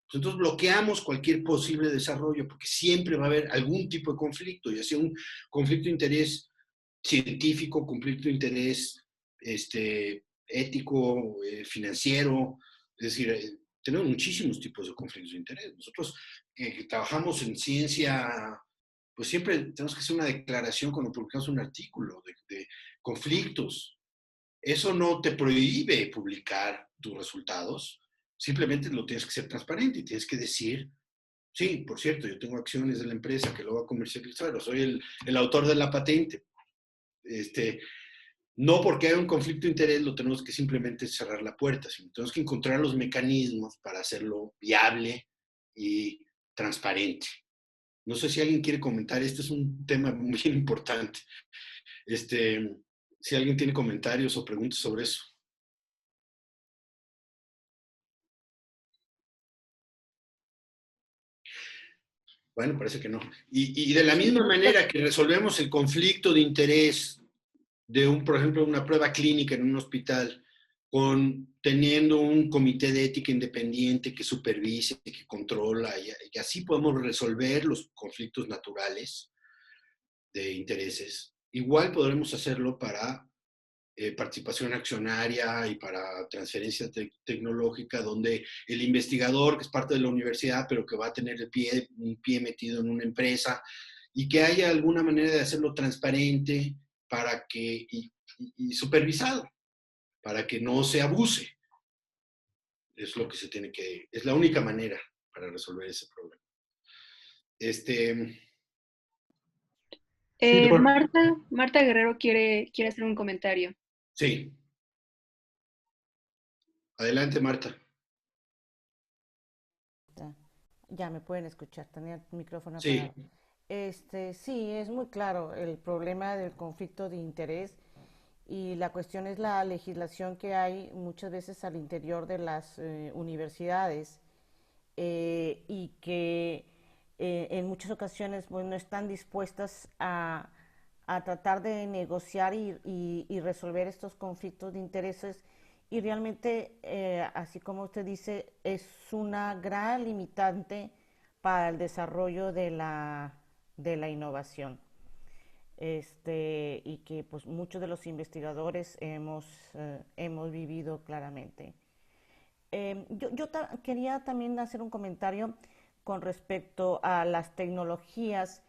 pues entonces bloqueamos cualquier posible desarrollo, porque siempre va a haber algún tipo de conflicto, ya sea un conflicto de interés científico, conflicto de interés ético, financiero, es decir, tenemos muchísimos tipos de conflictos de interés. Nosotros que trabajamos en ciencia, pues siempre tenemos que hacer una declaración cuando publicamos un artículo de conflictos Eso no te prohíbe publicar tus resultados, simplemente lo tienes que ser transparente y tienes que decir, sí, por cierto, yo tengo acciones de la empresa que lo va a comercializar, o soy el autor de la patente. No porque haya un conflicto de interés lo tenemos que simplemente cerrar la puerta, sino tenemos que encontrar los mecanismos para hacerlo viable y transparente. No sé si alguien quiere comentar, este es un tema muy importante. Si alguien tiene comentarios o preguntas sobre eso. Bueno, parece que no. Y de la misma manera que resolvemos el conflicto de interés de por ejemplo, una prueba clínica en un hospital, teniendo un comité de ética independiente que supervise, que controla, y así podemos resolver los conflictos naturales de intereses. Igual podremos hacerlo para participación accionaria y para transferencia tecnológica, donde el investigador, que es parte de la universidad, pero que va a tener un pie metido en una empresa, y que haya alguna manera de hacerlo transparente para que, y supervisado, para que no se abuse. Es lo que se tiene que, es la única manera para resolver ese problema. Sí, Marta Guerrero quiere hacer un comentario. Sí. Adelante, Marta. Ya me pueden escuchar, tenía el micrófono Sí. apagado. Sí, es muy claro el problema del conflicto de interés y la cuestión es la legislación que hay muchas veces al interior de las universidades y que en muchas ocasiones pues, no están dispuestas a tratar de negociar y resolver estos conflictos de intereses y realmente, así como usted dice, es una gran limitante para el desarrollo de la innovación. Y que pues muchos de los investigadores hemos vivido claramente. Quería también hacer un comentario con respecto a las tecnologías,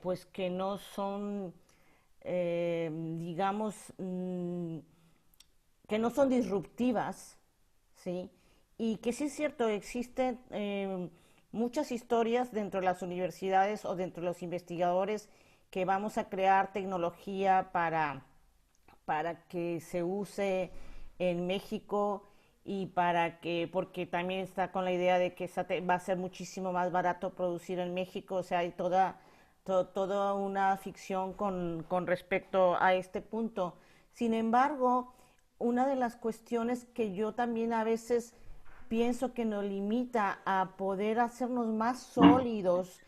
pues que no son, digamos, que no son disruptivas, ¿sí? Y que sí es cierto, existen muchas historias dentro de las universidades o dentro de los investigadores que vamos a crear tecnología para que se use en México y porque también está con la idea de que va a ser muchísimo más barato producir en México, o sea, hay toda una ficción con respecto a este punto. Sin embargo, una de las cuestiones que yo también a veces pienso que nos limita a poder hacernos más sólidos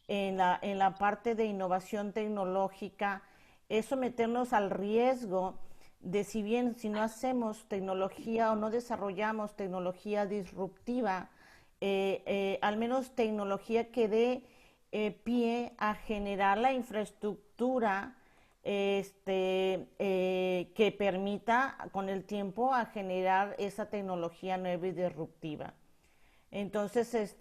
en la parte de innovación tecnológica es someternos al riesgo de si no hacemos tecnología o no desarrollamos tecnología disruptiva, al menos tecnología que dé pie a generar la infraestructura que permita con el tiempo a generar esa tecnología nueva y disruptiva. Entonces,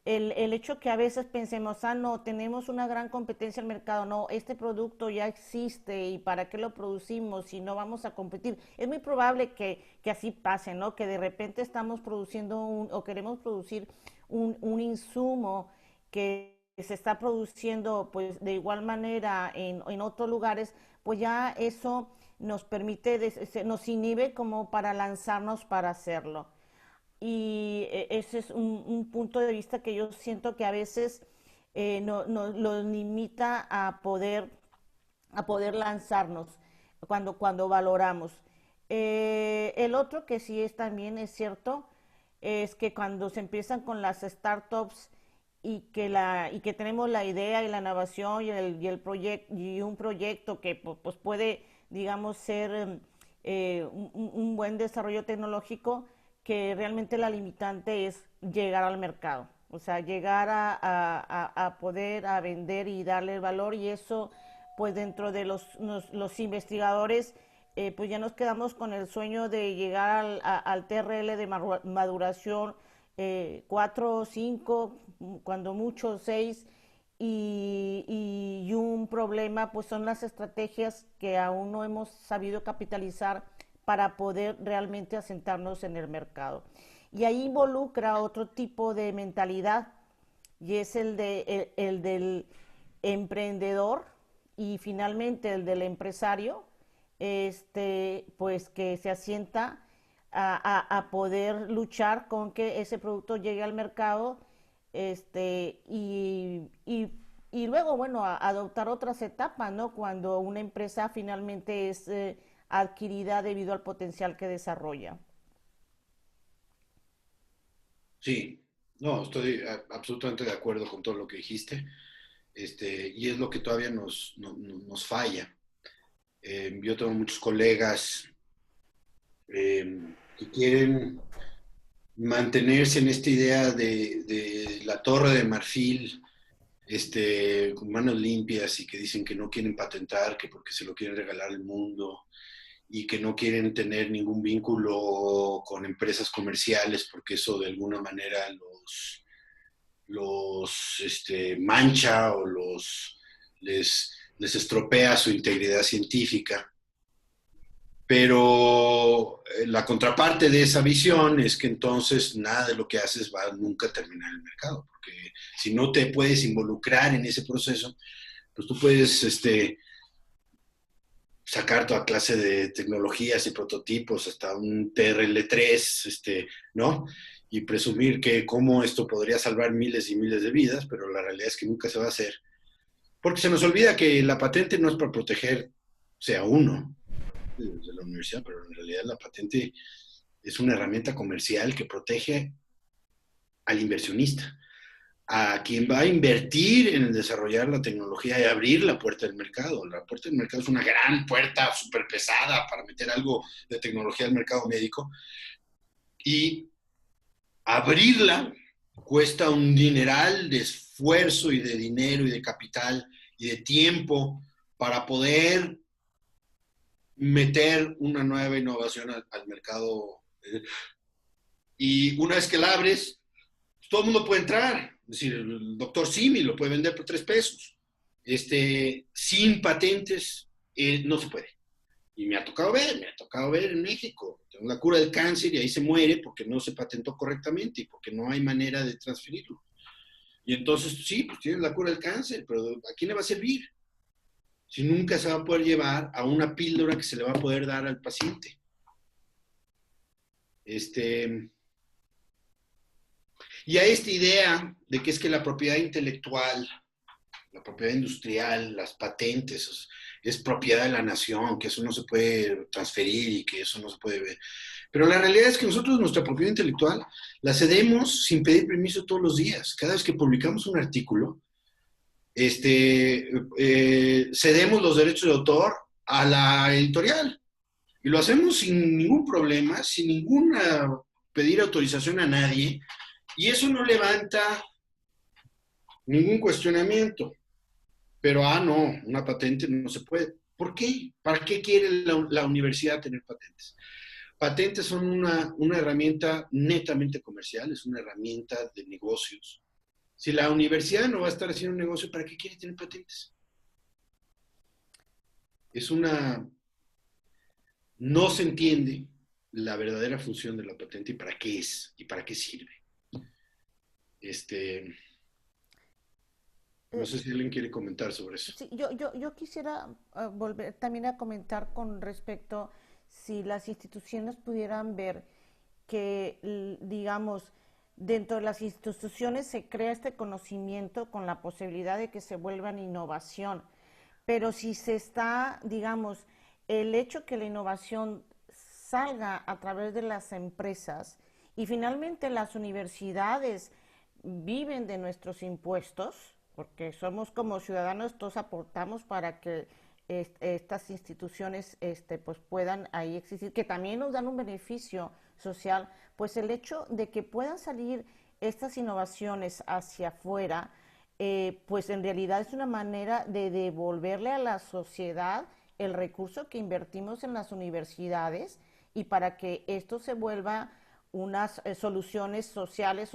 el hecho que a veces pensemos, no, tenemos una gran competencia en el mercado, no, este producto ya existe y para qué lo producimos si no vamos a competir. Es muy probable que así pase, ¿no? Que de repente estamos produciendo o queremos producir un insumo que se está produciendo pues de igual manera en otros lugares, pues ya eso nos permite, nos inhibe como para lanzarnos para hacerlo. Y ese es un punto de vista que yo siento que a veces nos lo limita a poder lanzarnos cuando valoramos. El otro que sí es también es cierto es que cuando se empiezan con las startups y que tenemos la idea y la innovación y un proyecto que pues puede, digamos, ser un buen desarrollo tecnológico, que realmente la limitante es llegar al mercado, o sea, llegar a poder a vender y darle el valor y eso, pues dentro de los investigadores, pues ya nos quedamos con el sueño de llegar al TRL de maduración 4 o 5, cuando mucho 6, y un problema pues son las estrategias que aún no hemos sabido capitalizar para poder realmente asentarnos en el mercado. Y ahí involucra otro tipo de mentalidad y es el del emprendedor y finalmente el del empresario, pues que se asienta a poder luchar con que ese producto llegue al mercado, este, y, y, y luego, bueno, adoptar otras etapas, ¿no? Cuando una empresa finalmente es adquirida debido al potencial que desarrolla. Sí, no, estoy absolutamente de acuerdo con todo lo que dijiste, y es lo que todavía nos falla. Yo tengo muchos colegas que quieren mantenerse en esta idea de la torre de marfil, con manos limpias y que dicen que no quieren patentar, que porque se lo quieren regalar al mundo y que no quieren tener ningún vínculo con empresas comerciales porque eso de alguna manera los mancha o les estropea su integridad científica. Pero la contraparte de esa visión es que entonces nada de lo que haces va nunca a terminar en el mercado, porque si no te puedes involucrar en ese proceso, pues tú puedes sacar toda clase de tecnologías y prototipos, hasta un TRL3, ¿no? Y presumir que cómo esto podría salvar miles y miles de vidas, pero la realidad es que nunca se va a hacer. Porque se nos olvida que la patente no es para proteger, sea uno, desde la universidad, pero en realidad la patente es una herramienta comercial que protege al inversionista, a quien va a invertir en desarrollar la tecnología y abrir la puerta del mercado. La puerta del mercado es una gran puerta súper pesada para meter algo de tecnología al mercado médico y abrirla cuesta un dineral de esfuerzo y de dinero y de capital y de tiempo para poder meter una nueva innovación al mercado. Y una vez que la abres, todo el mundo puede entrar. Es decir, el doctor Simi lo puede vender por 3 pesos. Sin patentes no se puede. Y me ha tocado ver en México. Tengo la cura del cáncer y ahí se muere porque no se patentó correctamente y porque no hay manera de transferirlo. Y entonces, sí, pues tienes la cura del cáncer, pero ¿a quién le va a servir? Si nunca se va a poder llevar a una píldora que se le va a poder dar al paciente. Y a esta idea de que es que la propiedad intelectual, la propiedad industrial, las patentes, es propiedad de la nación, que eso no se puede transferir y que eso no se puede ver. Pero la realidad es que nosotros nuestra propiedad intelectual la cedemos sin pedir permiso todos los días. Cada vez que publicamos un artículo, cedemos los derechos de autor a la editorial. Y lo hacemos sin ningún problema, sin ninguna pedir autorización a nadie, y eso no levanta ningún cuestionamiento. Pero, no, una patente no se puede. ¿Por qué? ¿Para qué quiere la universidad tener patentes? Patentes son una herramienta netamente comercial, es una herramienta de negocios. Si la universidad no va a estar haciendo un negocio, ¿para qué quiere tener patentes? No se entiende la verdadera función de la patente y para qué es y para qué sirve. No sé si alguien quiere comentar sobre eso. Sí, yo quisiera volver también a comentar con respecto si las instituciones pudieran ver que, digamos, dentro de las instituciones se crea este conocimiento con la posibilidad de que se vuelvan innovación, pero si se está, digamos, el hecho que la innovación salga a través de las empresas y finalmente las universidades viven de nuestros impuestos, porque somos como ciudadanos, todos aportamos para que estas instituciones pues puedan ahí existir, que también nos dan un beneficio social, pues el hecho de que puedan salir estas innovaciones hacia afuera, pues en realidad es una manera de devolverle a la sociedad el recurso que invertimos en las universidades y para que esto se vuelva unas soluciones sociales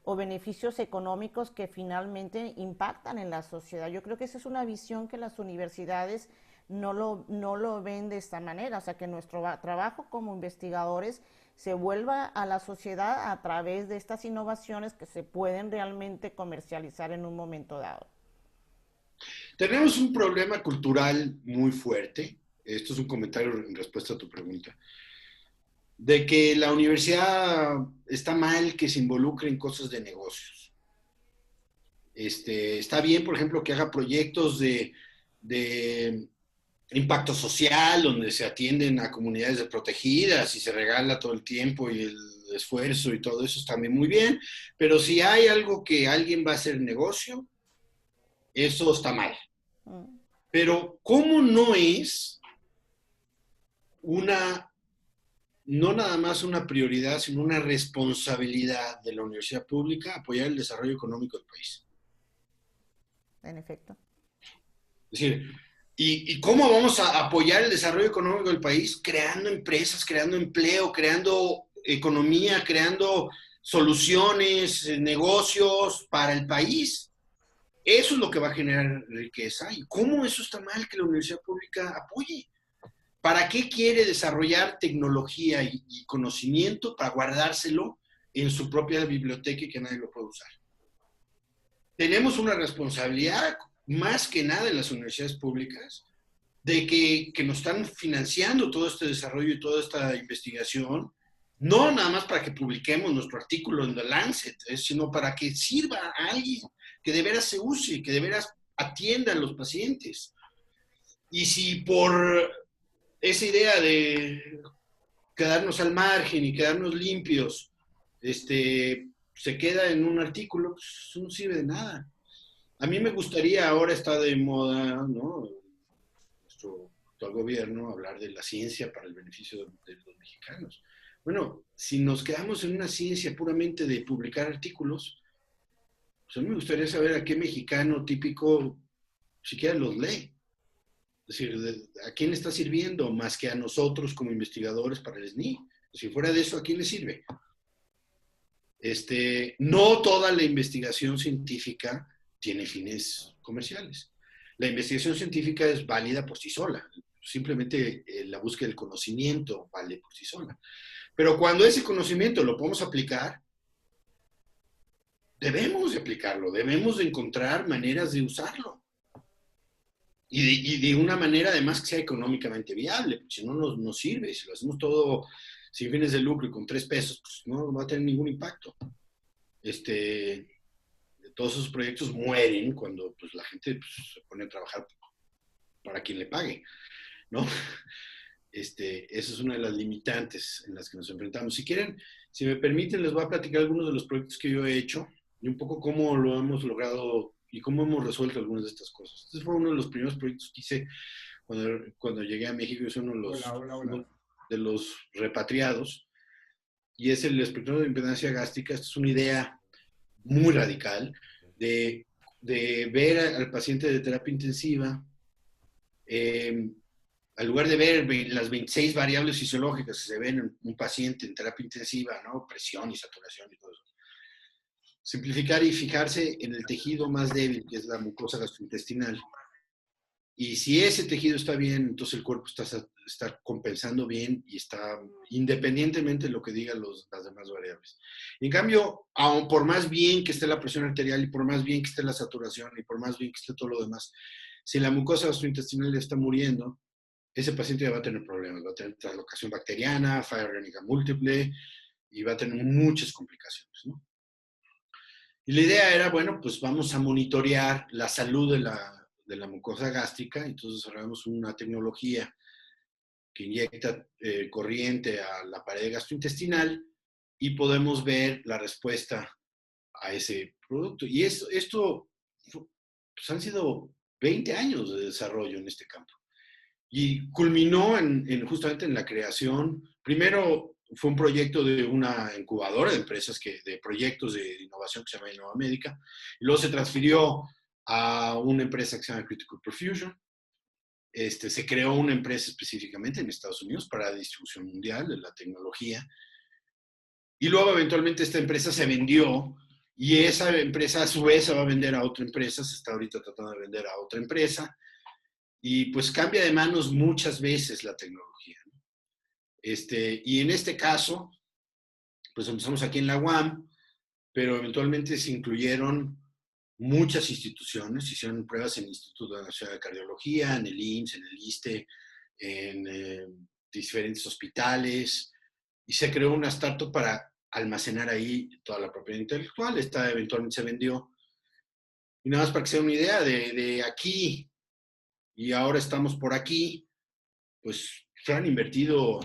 o beneficios económicos que finalmente impactan en la sociedad. Yo creo que esa es una visión que las universidades no lo ven de esta manera, o sea, que nuestro trabajo como investigadores se vuelva a la sociedad a través de estas innovaciones que se pueden realmente comercializar en un momento dado. Tenemos un problema cultural muy fuerte. Esto es un comentario en respuesta a tu pregunta. De que la universidad está mal que se involucre en cosas de negocios. Está bien, por ejemplo, que haga proyectos de impacto social, donde se atienden a comunidades desprotegidas y se regala todo el tiempo y el esfuerzo y todo eso está también muy bien, pero si hay algo que alguien va a hacer negocio, eso está mal. Pero ¿cómo no es no nada más una prioridad, sino una responsabilidad de la universidad pública apoyar el desarrollo económico del país? En efecto. Es decir, ¿y cómo vamos a apoyar el desarrollo económico del país? Creando empresas, creando empleo, creando economía, creando soluciones, negocios para el país. Eso es lo que va a generar riqueza. ¿Y cómo eso está mal que la universidad pública apoye? ¿Para qué quiere desarrollar tecnología y conocimiento para guardárselo en su propia biblioteca y que nadie lo pueda usar? Tenemos una responsabilidad, más que nada en las universidades públicas, de que nos están financiando todo este desarrollo y toda esta investigación, no nada más para que publiquemos nuestro artículo en The Lancet, sino para que sirva a alguien, que de veras se use, que de veras atienda a los pacientes. Y si por esa idea de quedarnos al margen y quedarnos limpios, se queda en un artículo, pues no sirve de nada. A mí me gustaría, ahora está de moda, ¿no?, nuestro actual gobierno, hablar de la ciencia para el beneficio de los mexicanos. Bueno, si nos quedamos en una ciencia puramente de publicar artículos, pues a mí me gustaría saber a qué mexicano típico siquiera los lee. Es decir, ¿a quién le está sirviendo más que a nosotros como investigadores para el SNI? Si fuera de eso, ¿a quién le sirve? No toda la investigación científica tiene fines comerciales. La investigación científica es válida por sí sola. Simplemente la búsqueda del conocimiento vale por sí sola. Pero cuando ese conocimiento lo podemos aplicar, debemos de aplicarlo, debemos de encontrar maneras de usarlo. Y de una manera además que sea económicamente viable, porque si no nos sirve, si lo hacemos todo sin fines de lucro y con 3 pesos, pues no va a tener ningún impacto. Todos esos proyectos mueren cuando pues, la gente pues, se pone a trabajar para quien le pague, ¿no? Esa es una de las limitantes en las que nos enfrentamos. Si quieren, si me permiten, les voy a platicar algunos de los proyectos que yo he hecho y un poco cómo lo hemos logrado y cómo hemos resuelto algunas de estas cosas. Este fue uno de los primeros proyectos que hice cuando llegué a México. Yo soy uno de los repatriados y es el espectro de impedancia gástrica. Esta es una idea muy radical de ver al paciente de terapia intensiva, al lugar de ver las 26 variables fisiológicas que se ven en un paciente en terapia intensiva, ¿no?, presión y saturación y todo eso, simplificar y fijarse en el tejido más débil, que es la mucosa gastrointestinal. Y si ese tejido está bien, entonces el cuerpo está compensando bien y está independientemente de lo que digan las demás variables. En cambio, aun por más bien que esté la presión arterial y por más bien que esté la saturación y por más bien que esté todo lo demás, si la mucosa gastrointestinal está muriendo, ese paciente ya va a tener problemas, va a tener translocación bacteriana, falla orgánica múltiple y va a tener muchas complicaciones, ¿no? Y la idea era, bueno, pues vamos a monitorear la salud de la mucosa gástrica. Entonces desarrollamos una tecnología que inyecta corriente a la pared gastrointestinal y podemos ver la respuesta a ese producto. Y esto pues han sido 20 años de desarrollo en este campo. Y culminó justamente en la creación. Primero fue un proyecto de una incubadora de empresas, de proyectos de innovación que se llama Innova Médica, y luego se transfirió a una empresa que se llama Critical Perfusion. Se creó una empresa específicamente en Estados Unidos para la distribución mundial de la tecnología. Y luego eventualmente esta empresa se vendió Y esa empresa a su vez se va a vender a otra empresa, se está ahorita tratando de vender a otra empresa, y pues cambia de manos muchas veces la tecnología, ¿no? Y en este caso, pues empezamos aquí en la UAM, pero eventualmente se incluyeron muchas instituciones, se hicieron pruebas en el Instituto Nacional de Cardiología, en el IMSS, en el ISSSTE, en diferentes hospitales, y se creó una startup para almacenar ahí toda la propiedad intelectual. Esta eventualmente se vendió. Y nada más para que se den una idea, de aquí y ahora estamos por aquí, pues se han invertido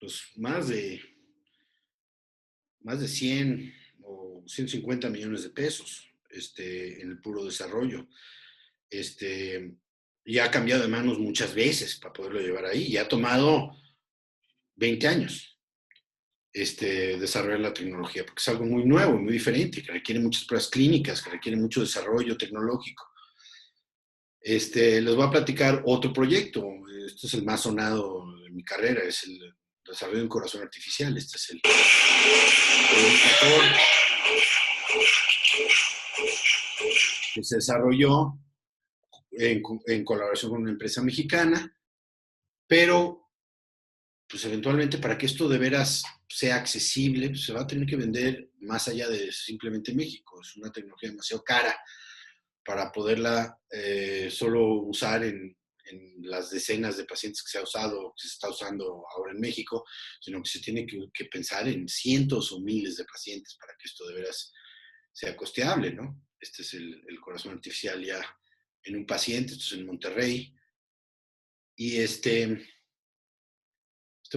pues, más de 100 o 150 millones de pesos en el puro desarrollo. Y ha cambiado de manos muchas veces para poderlo llevar ahí. Y ha tomado 20 años desarrollar la tecnología, porque es algo muy nuevo, muy diferente, que requiere muchas pruebas clínicas, que requiere mucho desarrollo tecnológico. Les voy a platicar otro proyecto. Este es el más sonado de mi carrera, es el desarrollo de un corazón artificial. Este es el motor que se desarrolló en colaboración con una empresa mexicana, pero pues eventualmente para que esto de veras sea accesible, pues se va a tener que vender más allá de simplemente México. Es una tecnología demasiado cara para poderla solo usar en las decenas de pacientes que se ha usado, que se está usando ahora en México, sino que se tiene que pensar en cientos o miles de pacientes para que esto de veras sea costeable, ¿no? Este es el corazón artificial ya en un paciente, esto es en Monterrey, y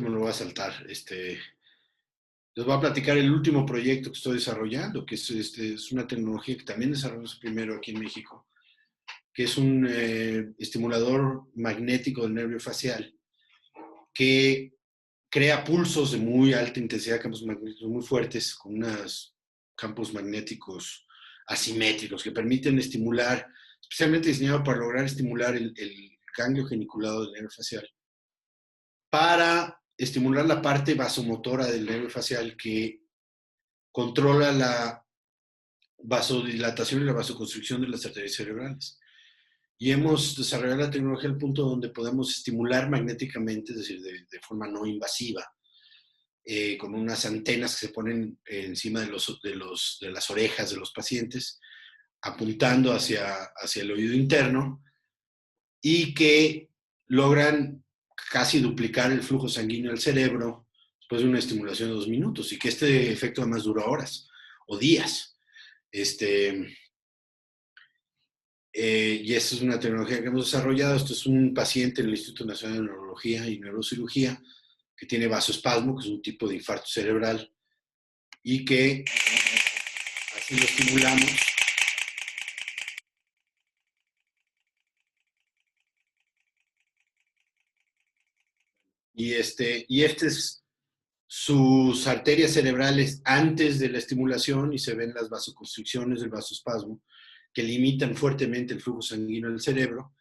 me lo voy a saltar. Les voy a platicar el último proyecto que estoy desarrollando, que es una tecnología que también desarrollamos primero aquí en México, que es un estimulador magnético del nervio facial que crea pulsos de muy alta intensidad, campos magnéticos muy fuertes, con unos campos magnéticos asimétricos que permiten estimular, especialmente diseñado para lograr estimular el ganglio geniculado del nervio facial, para estimular la parte vasomotora del nervio facial que controla la vasodilatación y la vasoconstricción de las arterias cerebrales. Y hemos desarrollado la tecnología al punto donde podemos estimular magnéticamente, es decir, de forma no invasiva, con unas antenas que se ponen encima de las orejas de los pacientes, apuntando hacia el oído interno, y que logran casi duplicar el flujo sanguíneo al cerebro después de una estimulación de 2 minutos, y que este efecto además dura horas o días. Y esta es una tecnología que hemos desarrollado. Esto es un paciente en el Instituto Nacional de Neurología y Neurocirugía que tiene vasoespasmo, que es un tipo de infarto cerebral, y que así lo estimulamos. Y es sus arterias cerebrales antes de la estimulación, y se ven las vasoconstricciones del vasoespasmo que limitan fuertemente el flujo sanguíneo del cerebro.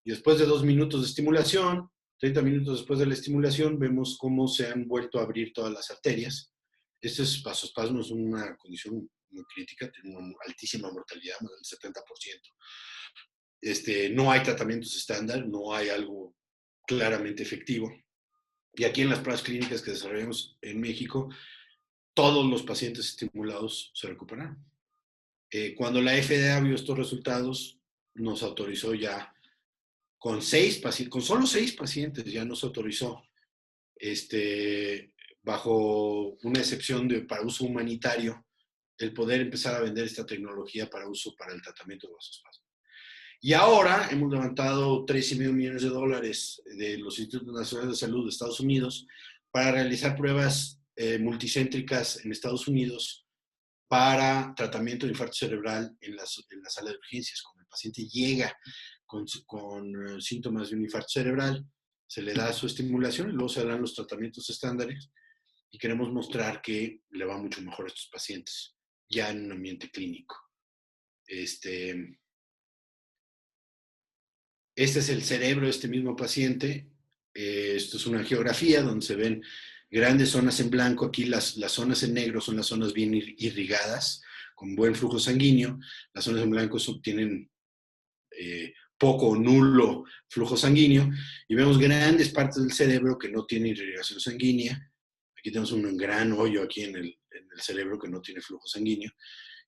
Y después de 2 minutos de estimulación, 30 minutos después de la estimulación, vemos cómo se han vuelto a abrir todas las arterias. Este vasoespasmo es una condición muy crítica, tiene una altísima mortalidad, más del 70%. No hay tratamientos estándar, no hay algo claramente efectivo. Y aquí en las pruebas clínicas que desarrollamos en México, todos los pacientes estimulados se recuperaron. Cuando la FDA vio estos resultados, nos autorizó ya con solo 6 pacientes, ya nos autorizó, bajo una excepción para uso humanitario, el poder empezar a vender esta tecnología para uso para el tratamiento de vasoespasmo. Y ahora hemos levantado $3.5 millones de los Institutos Nacionales de Salud de Estados Unidos para realizar pruebas multicéntricas en Estados Unidos para tratamiento de infarto cerebral en la sala de urgencias. Cuando el paciente llega con síntomas de un infarto cerebral, se le da su estimulación y luego se dan los tratamientos estándares, y queremos mostrar que le va mucho mejor a estos pacientes ya en un ambiente clínico. Este es el cerebro de este mismo paciente. Esto es una geografía donde se ven grandes zonas en blanco. Aquí las zonas en negro son las zonas bien irrigadas, con buen flujo sanguíneo. Las zonas en blanco tienen poco o nulo flujo sanguíneo, y vemos grandes partes del cerebro que no tienen irrigación sanguínea. Aquí tenemos un gran hoyo aquí en el cerebro que no tiene flujo sanguíneo.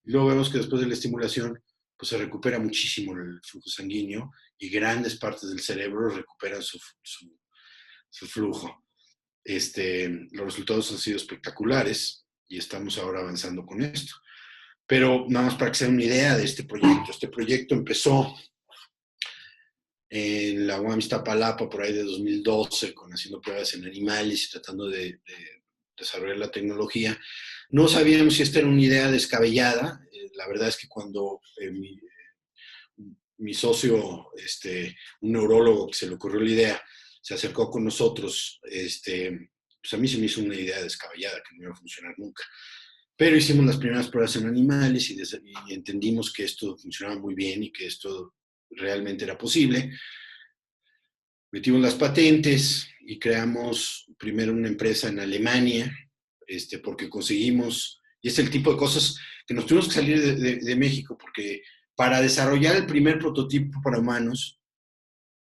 Y luego vemos que después de la estimulación, pues se recupera muchísimo el flujo sanguíneo y grandes partes del cerebro recuperan su flujo. Los resultados han sido espectaculares y estamos ahora avanzando con esto. Pero nada más para que se den una idea de este proyecto. Este proyecto empezó en la UAM Iztapalapa por ahí de 2012, haciendo pruebas en animales y tratando de desarrollar la tecnología. No sabíamos si esta era una idea descabellada. La verdad es que cuando mi socio, un neurólogo que se le ocurrió la idea, se acercó con nosotros, pues a mí se me hizo una idea descabellada, que no iba a funcionar nunca. Pero hicimos las primeras pruebas en animales y entendimos que esto funcionaba muy bien y que esto realmente era posible. Metimos las patentes y creamos primero una empresa en Alemania, porque conseguimos, y es el tipo de cosas que nos tuvimos que salir de México, porque para desarrollar el primer prototipo para humanos,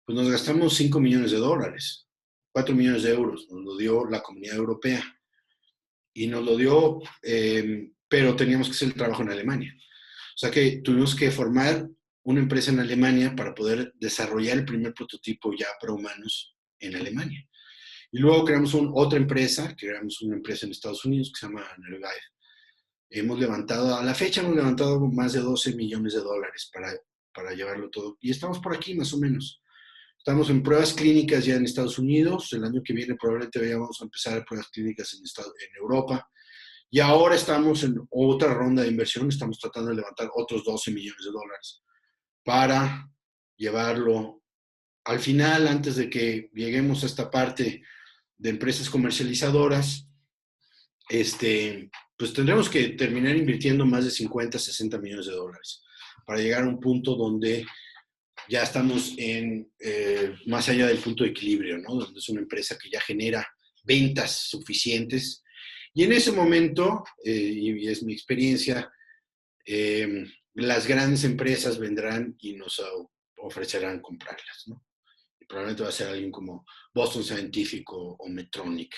pues nos gastamos $5 millones, 4 millones de euros, nos lo dio la Comunidad Europea. Y nos lo dio, pero teníamos que hacer el trabajo en Alemania. O sea que tuvimos que formar una empresa en Alemania para poder desarrollar el primer prototipo ya para humanos en Alemania. Y luego creamos otra empresa, creamos una empresa en Estados Unidos que se llama Nervive. A la fecha hemos levantado más de $12 millones para llevarlo todo. Y estamos por aquí más o menos. Estamos en pruebas clínicas ya en Estados Unidos. El año que viene probablemente ya vamos a empezar pruebas clínicas en Europa. Y ahora estamos en otra ronda de inversión. Estamos tratando de levantar otros $12 millones para llevarlo al final, antes de que lleguemos a esta parte de empresas comercializadoras. Pues tendremos que terminar invirtiendo más de 50, 60 millones de dólares para llegar a un punto donde ya estamos más allá del punto de equilibrio, ¿no? Donde es una empresa que ya genera ventas suficientes. Y en ese momento, y es mi experiencia, las grandes empresas vendrán y nos ofrecerán comprarlas, ¿no? Y probablemente va a ser alguien como Boston Scientific o Medtronic,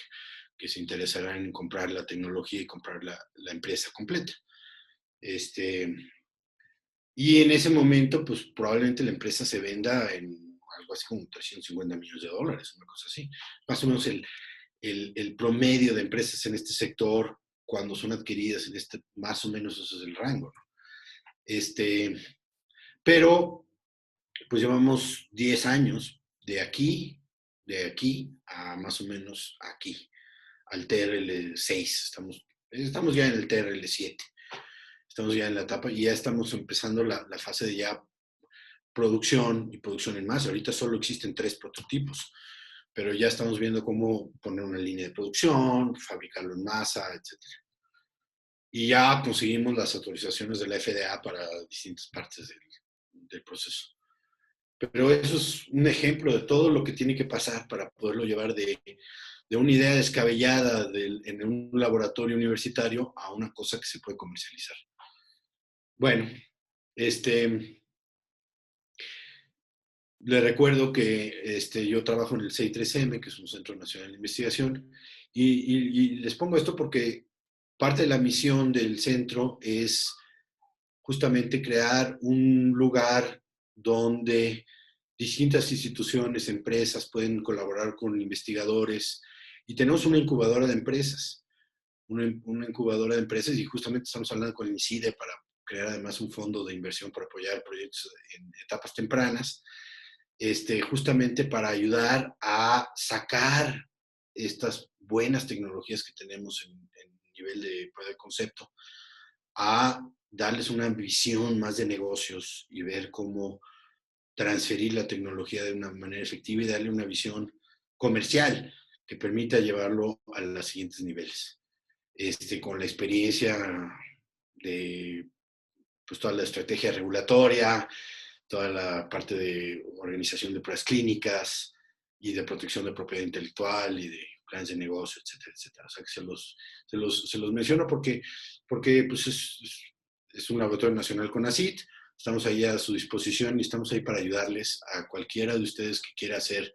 que se interesarán en comprar la tecnología y comprar la empresa completa. Y en ese momento, pues probablemente la empresa se venda en algo así como 350 millones de dólares, una cosa así. Más o menos el promedio de empresas en este sector, cuando son adquiridas más o menos ese es el rango, ¿no? Pero, pues llevamos 10 años de aquí a más o menos aquí, al TRL6. Estamos ya en el TRL7. Estamos ya en la etapa y ya estamos empezando la fase de ya producción y producción en masa. Ahorita solo existen 3 prototipos, pero ya estamos viendo cómo poner una línea de producción, fabricarlo en masa, etc. Y ya conseguimos las autorizaciones de la FDA para distintas partes del proceso. Pero eso es un ejemplo de todo lo que tiene que pasar para poderlo llevar de una idea descabellada en un laboratorio universitario a una cosa que se puede comercializar. Bueno, le recuerdo que yo trabajo en el CI3M, que es un Centro Nacional de Investigación, y les pongo esto porque parte de la misión del centro es justamente crear un lugar donde distintas instituciones, empresas pueden colaborar con investigadores, y tenemos una incubadora de empresas, y justamente estamos hablando con el INCIDE para crear además un fondo de inversión para apoyar proyectos en etapas tempranas, justamente para ayudar a sacar estas buenas tecnologías que tenemos en nivel de prueba de concepto, a darles una visión más de negocios y ver cómo transferir la tecnología de una manera efectiva y darle una visión comercial que permita llevarlo a los siguientes niveles. Con la experiencia de pues, toda la estrategia regulatoria, toda la parte de organización de pruebas clínicas y de protección de propiedad intelectual y de planes de negocio, etcétera, etcétera. O sea que se los menciono porque pues es un laboratorio nacional CONACYT, estamos ahí a su disposición y estamos ahí para ayudarles a cualquiera de ustedes que quiera hacer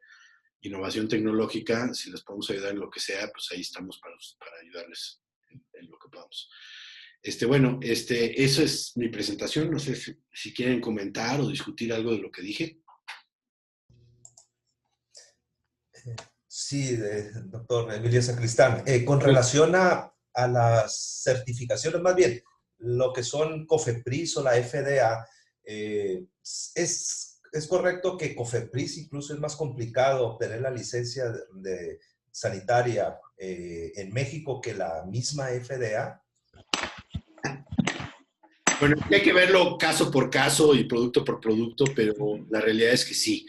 innovación tecnológica. Si les podemos ayudar en lo que sea, pues ahí estamos para ayudarles en lo que podamos. Bueno, eso es mi presentación. No sé si quieren comentar o discutir algo de lo que dije. Sí, doctor Emilio Sacristán. Con relación a las certificaciones, más bien, lo que son COFEPRIS o la FDA, ¿es correcto que COFEPRIS incluso es más complicado obtener la licencia de sanitaria en México que la misma FDA? Bueno, hay que verlo caso por caso y producto por producto, pero la realidad es que sí.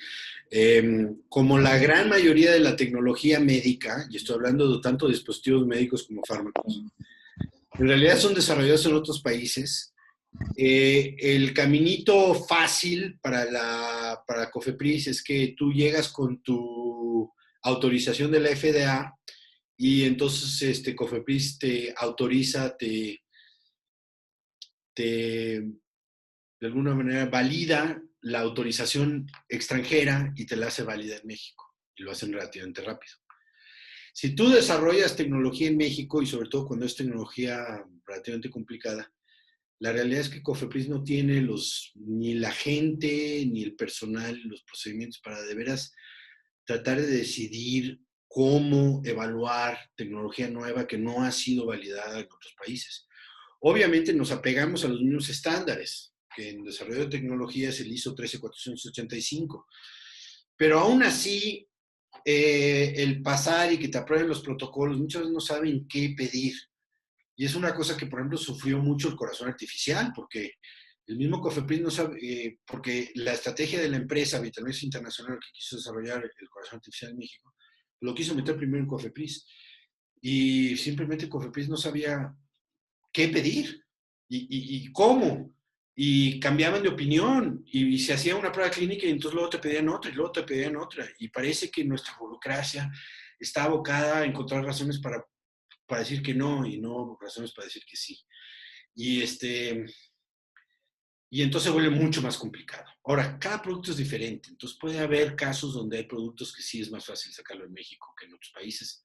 Como la gran mayoría de la tecnología médica, y estoy hablando de tanto dispositivos médicos como fármacos, en realidad son desarrollados en otros países. El caminito fácil para COFEPRIS es que tú llegas con tu autorización de la FDA y entonces COFEPRIS te autoriza, de alguna manera valida la autorización extranjera y te la hace válida en México. Y lo hacen relativamente rápido. Si tú desarrollas tecnología en México, y sobre todo cuando es tecnología relativamente complicada, la realidad es que COFEPRIS no tiene ni la gente, ni el personal, los procedimientos para de veras tratar de decidir cómo evaluar tecnología nueva que no ha sido validada en otros países. Obviamente nos apegamos a los mismos estándares, que en desarrollo de tecnología es el ISO 13485. Pero aún así, el pasar y que te aprueben los protocolos, muchas veces no saben qué pedir. Y es una cosa que, por ejemplo, sufrió mucho el corazón artificial, porque el mismo COFEPRIS no sabe, porque la estrategia de la empresa Vitalmex Internacional que quiso desarrollar el corazón artificial en México, lo quiso meter primero en COFEPRIS. Y simplemente COFEPRIS no sabía qué pedir y cómo. Y cambiaban de opinión y se hacía una prueba clínica y entonces luego te pedían otra y luego te pedían otra. Y parece que nuestra burocracia está abocada a encontrar razones para decir que no y no razones para decir que sí. Y entonces se vuelve mucho más complicado. Ahora, cada producto es diferente. Entonces puede haber casos donde hay productos que sí es más fácil sacarlo en México que en otros países.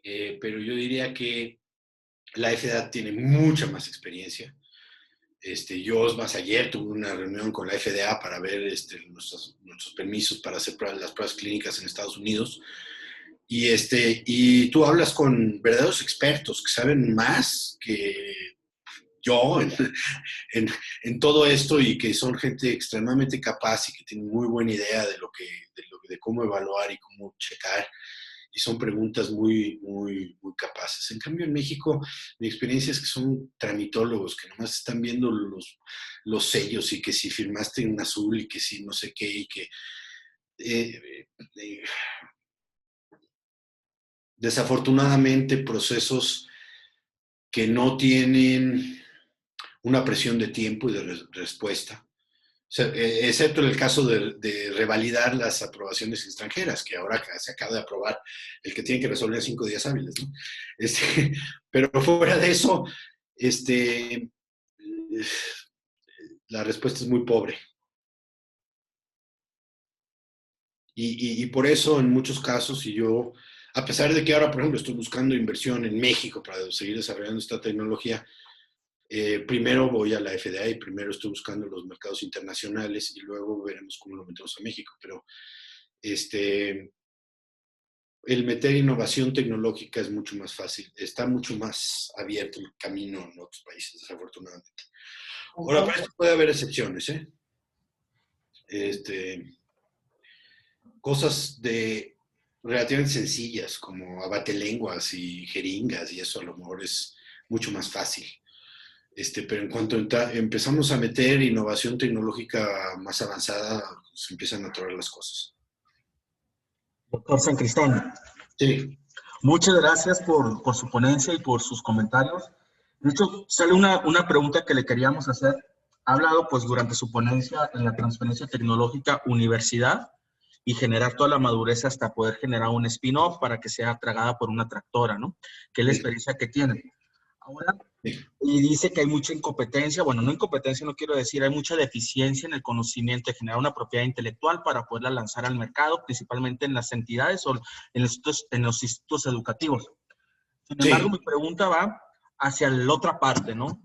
Pero yo diría que la FDA tiene mucha más experiencia. Yo más ayer tuve una reunión con la FDA para ver nuestros permisos para hacer las pruebas clínicas en Estados Unidos. Y tú hablas con verdaderos expertos que saben más que yo en todo esto y que son gente extremadamente capaz y que tienen muy buena idea de cómo evaluar y cómo checar. Y son preguntas muy, muy, muy capaces. En cambio, en México, mi experiencia es que son tramitólogos que nomás están viendo los sellos y que si firmaste en azul y que si no sé qué y que... desafortunadamente, procesos que no tienen una presión de tiempo y de respuesta. O sea, excepto en el caso de revalidar las aprobaciones extranjeras, que ahora se acaba de aprobar el que tiene que resolver en 5 días hábiles, ¿no? Pero fuera de eso, la respuesta es muy pobre. Y por eso, en muchos casos, y yo, a pesar de que ahora, por ejemplo, estoy buscando inversión en México para seguir desarrollando esta tecnología, primero voy a la FDA y primero estoy buscando los mercados internacionales y luego veremos cómo lo metemos a México. Pero el meter innovación tecnológica es mucho más fácil. Está mucho más abierto el camino en otros países, desafortunadamente. Ahora, para esto puede haber excepciones, ¿eh? Cosas relativamente sencillas, como abatelenguas y jeringas, y eso a lo mejor es mucho más fácil. Pero en cuanto empezamos a meter innovación tecnológica más avanzada, se empiezan a atorar las cosas. Doctor Sacristán. Sí. Muchas gracias por su ponencia y por sus comentarios. De hecho, sale una pregunta que le queríamos hacer. Ha hablado, pues, durante su ponencia en la transferencia tecnológica universidad y generar toda la madurez hasta poder generar un spin-off para que sea tragada por una tractora, ¿no? Que es la experiencia que tienen. Ahora, y dice que hay mucha incompetencia, bueno, no incompetencia, no quiero decir, hay mucha deficiencia en el conocimiento de generar una propiedad intelectual para poderla lanzar al mercado, principalmente en las entidades o en los institutos educativos. Sin embargo, mi pregunta va hacia la otra parte, ¿no?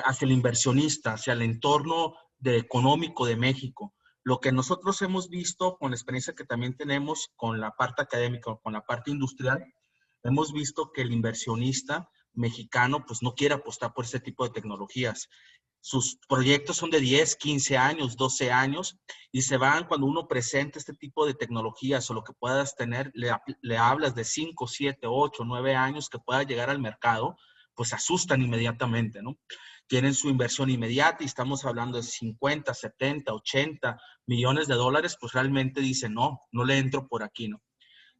Hacia el inversionista, hacia el entorno económico de México. Lo que nosotros hemos visto con la experiencia que también tenemos con la parte académica, con la parte industrial, hemos visto que el inversionista mexicano pues no quiere apostar por ese tipo de tecnologías. Sus proyectos son de 10, 15 años, 12 años y se van cuando uno presenta este tipo de tecnologías o lo que puedas tener, le hablas de 5, 7, 8, 9 años que pueda llegar al mercado, pues asustan inmediatamente, ¿no? Tienen su inversión inmediata y estamos hablando de 50, 70, 80 millones de dólares, pues realmente dicen, no le entro por aquí, ¿no?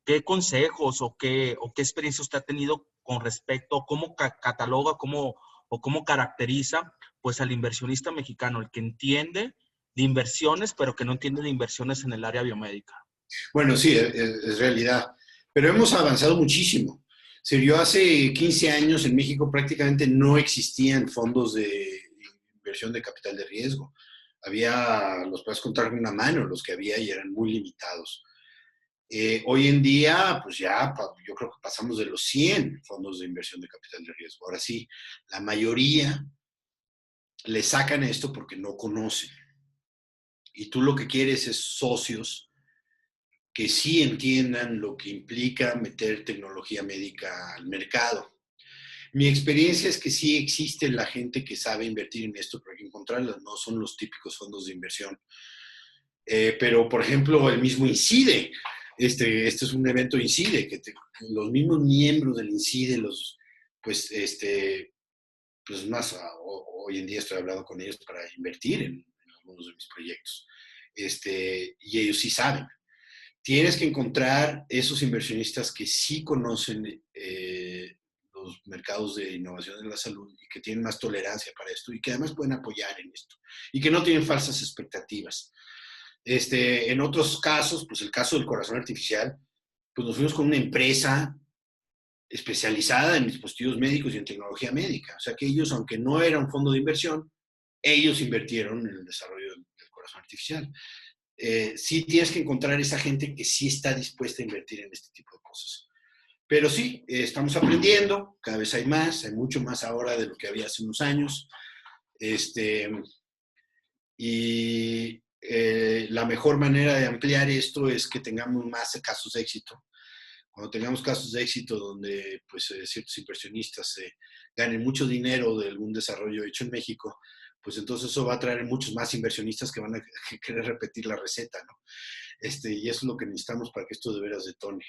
¿Qué consejos o qué experiencia usted ha tenido con respecto, cómo cataloga, cómo caracteriza pues al inversionista mexicano, el que entiende de inversiones, pero que no entiende de inversiones en el área biomédica? Bueno, sí, es realidad. Pero hemos avanzado muchísimo. Yo hace 15 años en México prácticamente no existían fondos de inversión de capital de riesgo. Los puedes contar con una mano, los que había y eran muy limitados. Hoy en día, pues ya, yo creo que pasamos de los 100 fondos de inversión de capital de riesgo. Ahora sí, la mayoría le sacan esto porque no conocen. Y tú lo que quieres es socios que sí entiendan lo que implica meter tecnología médica al mercado. Mi experiencia es que sí existe la gente que sabe invertir en esto, pero hay que encontrarlas, no son los típicos fondos de inversión. Pero, por ejemplo, el mismo INCIDE, este es un evento INCIDE, que los mismos miembros del INCIDE, pues más, hoy en día estoy hablando con ellos para invertir en algunos de mis proyectos, y ellos sí saben. Tienes que encontrar esos inversionistas que sí conocen los mercados de innovación de la salud y que tienen más tolerancia para esto y que además pueden apoyar en esto y que no tienen falsas expectativas. En otros casos, pues el caso del corazón artificial, pues nos fuimos con una empresa especializada en dispositivos médicos y en tecnología médica. O sea que ellos, aunque no era un fondo de inversión, ellos invirtieron en el desarrollo del corazón artificial. Sí tienes que encontrar esa gente que sí está dispuesta a invertir en este tipo de cosas. Pero sí, estamos aprendiendo, cada vez hay mucho más ahora de lo que había hace unos años. La mejor manera de ampliar esto es que tengamos más casos de éxito. Cuando tengamos casos de éxito donde pues, ciertos inversionistas ganen mucho dinero de algún desarrollo hecho en México, pues entonces eso va a traer muchos más inversionistas que van a querer repetir la receta, ¿no? Y eso es lo que necesitamos para que esto de veras detone.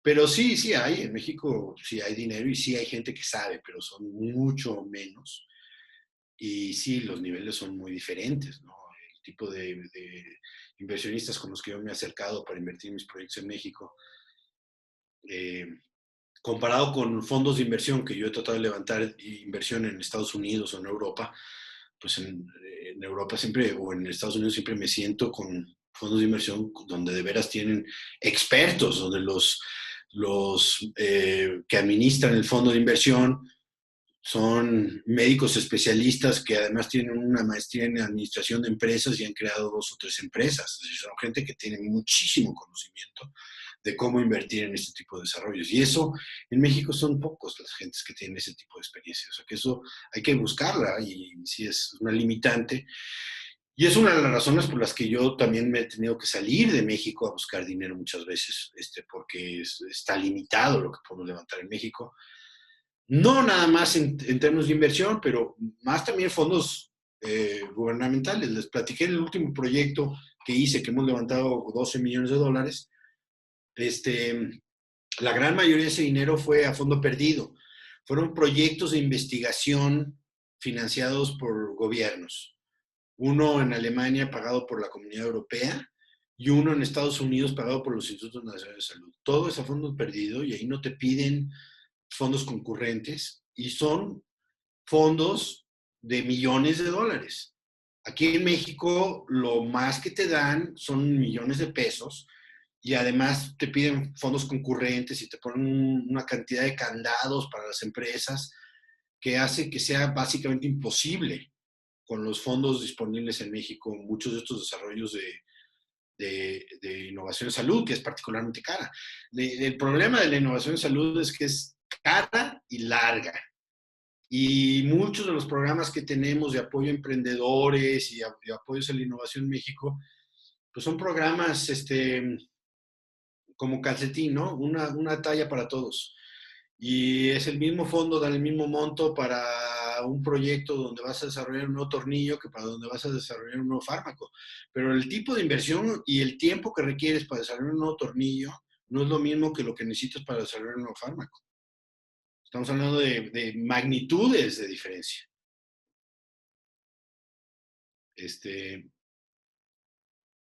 Pero sí hay, en México sí hay dinero y sí hay gente que sabe, pero son mucho menos. Y sí, los niveles son muy diferentes, ¿no? El tipo de inversionistas con los que yo me he acercado para invertir en mis proyectos en México, comparado con fondos de inversión que yo he tratado de levantar inversión en Estados Unidos o en Europa, pues en Europa siempre, o en Estados Unidos siempre me siento con fondos de inversión donde de veras tienen expertos, donde los que administran el fondo de inversión son médicos especialistas que además tienen una maestría en administración de empresas y han creado 2 o 3 empresas. Es decir, son gente que tiene muchísimo conocimiento de cómo invertir en este tipo de desarrollos. Y eso, en México son pocos las gentes que tienen ese tipo de experiencia. O sea, que eso hay que buscarla y sí es una limitante. Y es una de las razones por las que yo también me he tenido que salir de México a buscar dinero muchas veces, porque está limitado lo que podemos levantar en México. No nada más en términos de inversión, pero más también fondos gubernamentales. Les platiqué el último proyecto que hice, que hemos levantado 12 millones de dólares. La gran mayoría de ese dinero fue a fondo perdido. Fueron proyectos de investigación financiados por gobiernos. Uno en Alemania pagado por la Comunidad Europea y uno en Estados Unidos pagado por los Institutos Nacionales de Salud. Todo es a fondo perdido y ahí no te piden fondos concurrentes y son fondos de millones de dólares Aquí en México, lo más que te dan son millones de pesos y además te piden fondos concurrentes y te ponen una cantidad de candados para las empresas que hace que sea básicamente imposible con los fondos disponibles en México, muchos de estos desarrollos de innovación en salud, que es particularmente cara. El problema de la innovación en salud es que es cara y larga. Y muchos de los programas que tenemos de apoyo a emprendedores y de apoyos a la innovación en México, pues son programas como calcetín, ¿no? Una talla para todos. Y es el mismo fondo, da el mismo monto para un proyecto donde vas a desarrollar un nuevo tornillo que para donde vas a desarrollar un nuevo fármaco. Pero el tipo de inversión y el tiempo que requieres para desarrollar un nuevo tornillo no es lo mismo que lo que necesitas para desarrollar un nuevo fármaco. Estamos hablando de magnitudes de diferencia.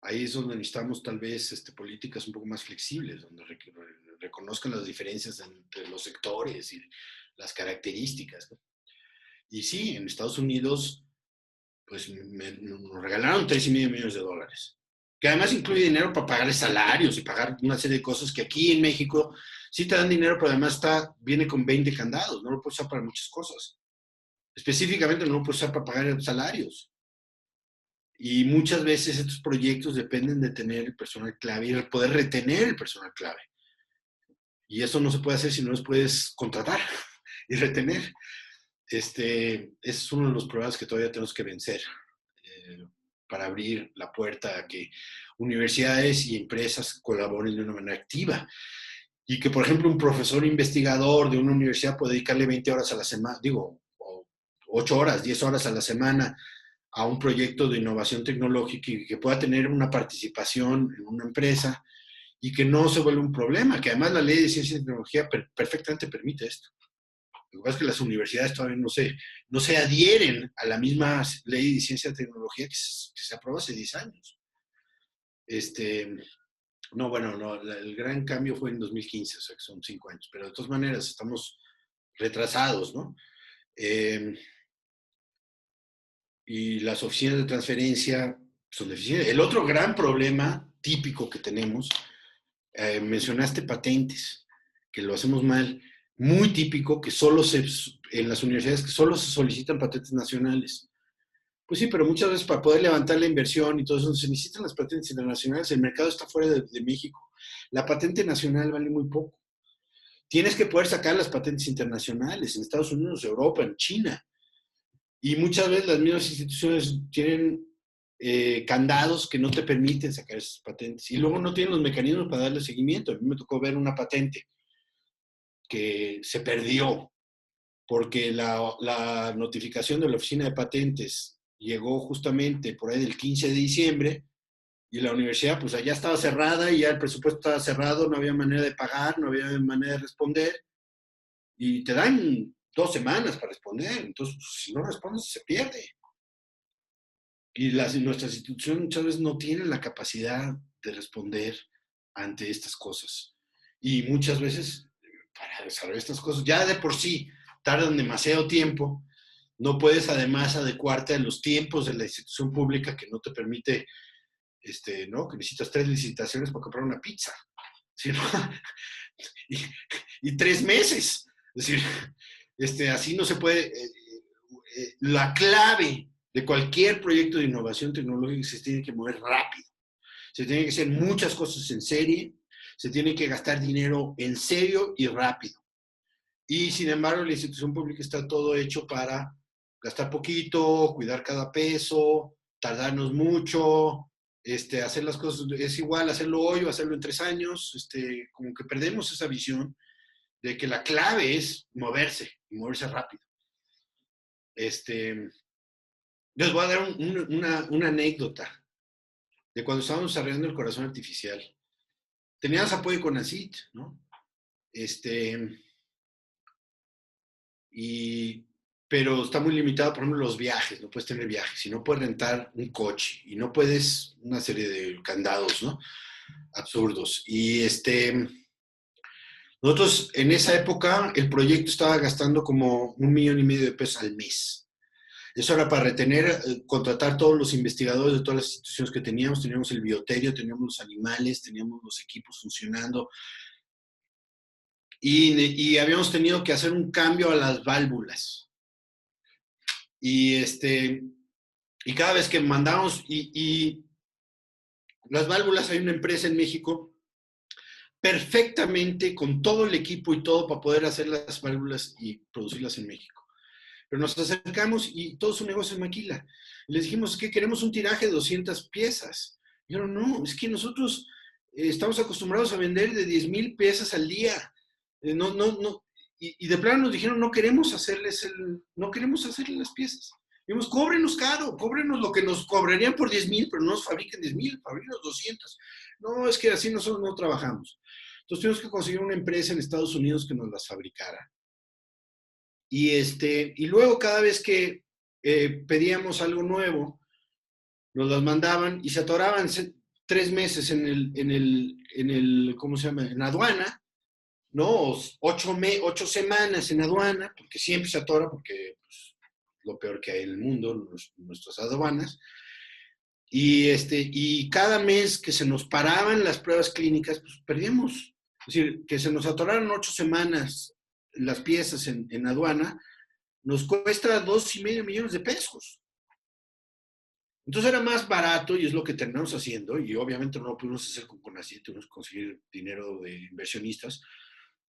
Ahí es donde necesitamos tal vez políticas un poco más flexibles, donde reconozcan las diferencias entre los sectores y las características, ¿no? Y sí, en Estados Unidos, pues nos regalaron $3.5 millones, que además incluye dinero para pagar salarios y pagar una serie de cosas que aquí en México sí te dan dinero, pero además viene con 20 candados, no lo puedes usar para muchas cosas. Específicamente no lo puedes usar para pagar salarios. Y muchas veces estos proyectos dependen de tener el personal clave y poder retener el personal clave. Y eso no se puede hacer si no los puedes contratar y retener. Es uno de los problemas que todavía tenemos que vencer para abrir la puerta a que universidades y empresas colaboren de una manera activa. Y que, por ejemplo, un profesor investigador de una universidad puede dedicarle 20 horas a la semana, 8 horas, 10 horas a la semana a un proyecto de innovación tecnológica y que pueda tener una participación en una empresa y que no se vuelva un problema, que además la ley de ciencia y tecnología perfectamente permite esto. Lo que pasa es que las universidades todavía no se adhieren a la misma ley de ciencia y tecnología que se aprobó hace 10 años. El gran cambio fue en 2015, o sea que son 5 años, pero de todas maneras estamos retrasados, ¿no? Y las oficinas de transferencia son deficientes. El otro gran problema típico que tenemos, mencionaste patentes, que lo hacemos mal, muy típico, que en las universidades que solo se solicitan patentes nacionales. Pues sí, pero muchas veces para poder levantar la inversión y todo eso se necesitan las patentes internacionales. El mercado está fuera de México. La patente nacional vale muy poco. Tienes que poder sacar las patentes internacionales en Estados Unidos, Europa, en China. Y muchas veces las mismas instituciones tienen candados que no te permiten sacar esas patentes. Y luego no tienen los mecanismos para darle seguimiento. A mí me tocó ver una patente que se perdió porque la notificación de la Oficina de Patentes llegó justamente por ahí del 15 de diciembre y la universidad pues allá estaba cerrada y ya el presupuesto estaba cerrado, no había manera de pagar, no había manera de responder y te dan 2 semanas para responder, entonces si no respondes se pierde. Y nuestras instituciones muchas veces no tienen la capacidad de responder ante estas cosas. Y muchas veces para desarrollar estas cosas ya de por sí tardan demasiado tiempo, no puedes además adecuarte a los tiempos de la institución pública que no te permite, ¿no? Que necesitas 3 licitaciones para comprar una pizza, ¿sí, no? y 3 meses, es decir, así no se puede. La clave de cualquier proyecto de innovación tecnológica se tiene que mover rápido, se tienen que hacer muchas cosas en serie, se tiene que gastar dinero en serio y rápido. Y sin embargo, la institución pública está todo hecho para gastar poquito, cuidar cada peso, tardarnos mucho, hacer las cosas, es igual hacerlo hoy o hacerlo en 3 años, como que perdemos esa visión de que la clave es moverse, y moverse rápido. Les voy a dar una anécdota de cuando estábamos desarrollando el corazón artificial. Teníamos apoyo con CONACYT, ¿no? Pero está muy limitado, por ejemplo, los viajes, no puedes tener viajes, y no puedes rentar un coche, y no puedes una serie de candados, ¿no? Absurdos. Y nosotros en esa época el proyecto estaba gastando como $1.5 millones al mes. Eso era para retener, contratar todos los investigadores de todas las instituciones que teníamos. Teníamos el bioterio, teníamos los animales, teníamos los equipos funcionando. Y habíamos tenido que hacer un cambio a las válvulas. Y cada vez que mandamos, y las válvulas, hay una empresa en México perfectamente con todo el equipo y todo para poder hacer las válvulas y producirlas en México. Pero nos acercamos y todo su negocio es maquila. Y les dijimos que queremos un tiraje de 200 piezas. Y dijeron, no, es que nosotros estamos acostumbrados a vender de 10,000 piezas al día. No. Y de plano nos dijeron, no queremos hacerles las piezas. Dijimos, cóbrenos caro, cóbrenos lo que nos cobrarían por 10,000, pero no nos fabriquen 10,000, fabriquen 200. No, es que así nosotros no trabajamos. Entonces tuvimos que conseguir una empresa en Estados Unidos que nos las fabricara. Y luego cada vez que pedíamos algo nuevo, nos las mandaban y se atoraban 3 meses ¿cómo se llama? En aduana, ¿no? 8 semanas en aduana, porque siempre se atora, porque pues, lo peor que hay en el mundo, nuestras aduanas. Y cada mes que se nos paraban las pruebas clínicas, pues perdíamos. Es decir, que se nos atoraron 8 semanas las piezas en aduana, nos cuesta 2,5 millones de pesos. Entonces era más barato, y es lo que terminamos haciendo, y obviamente no lo pudimos hacer con CONACYT, tuvimos que conseguir dinero de inversionistas.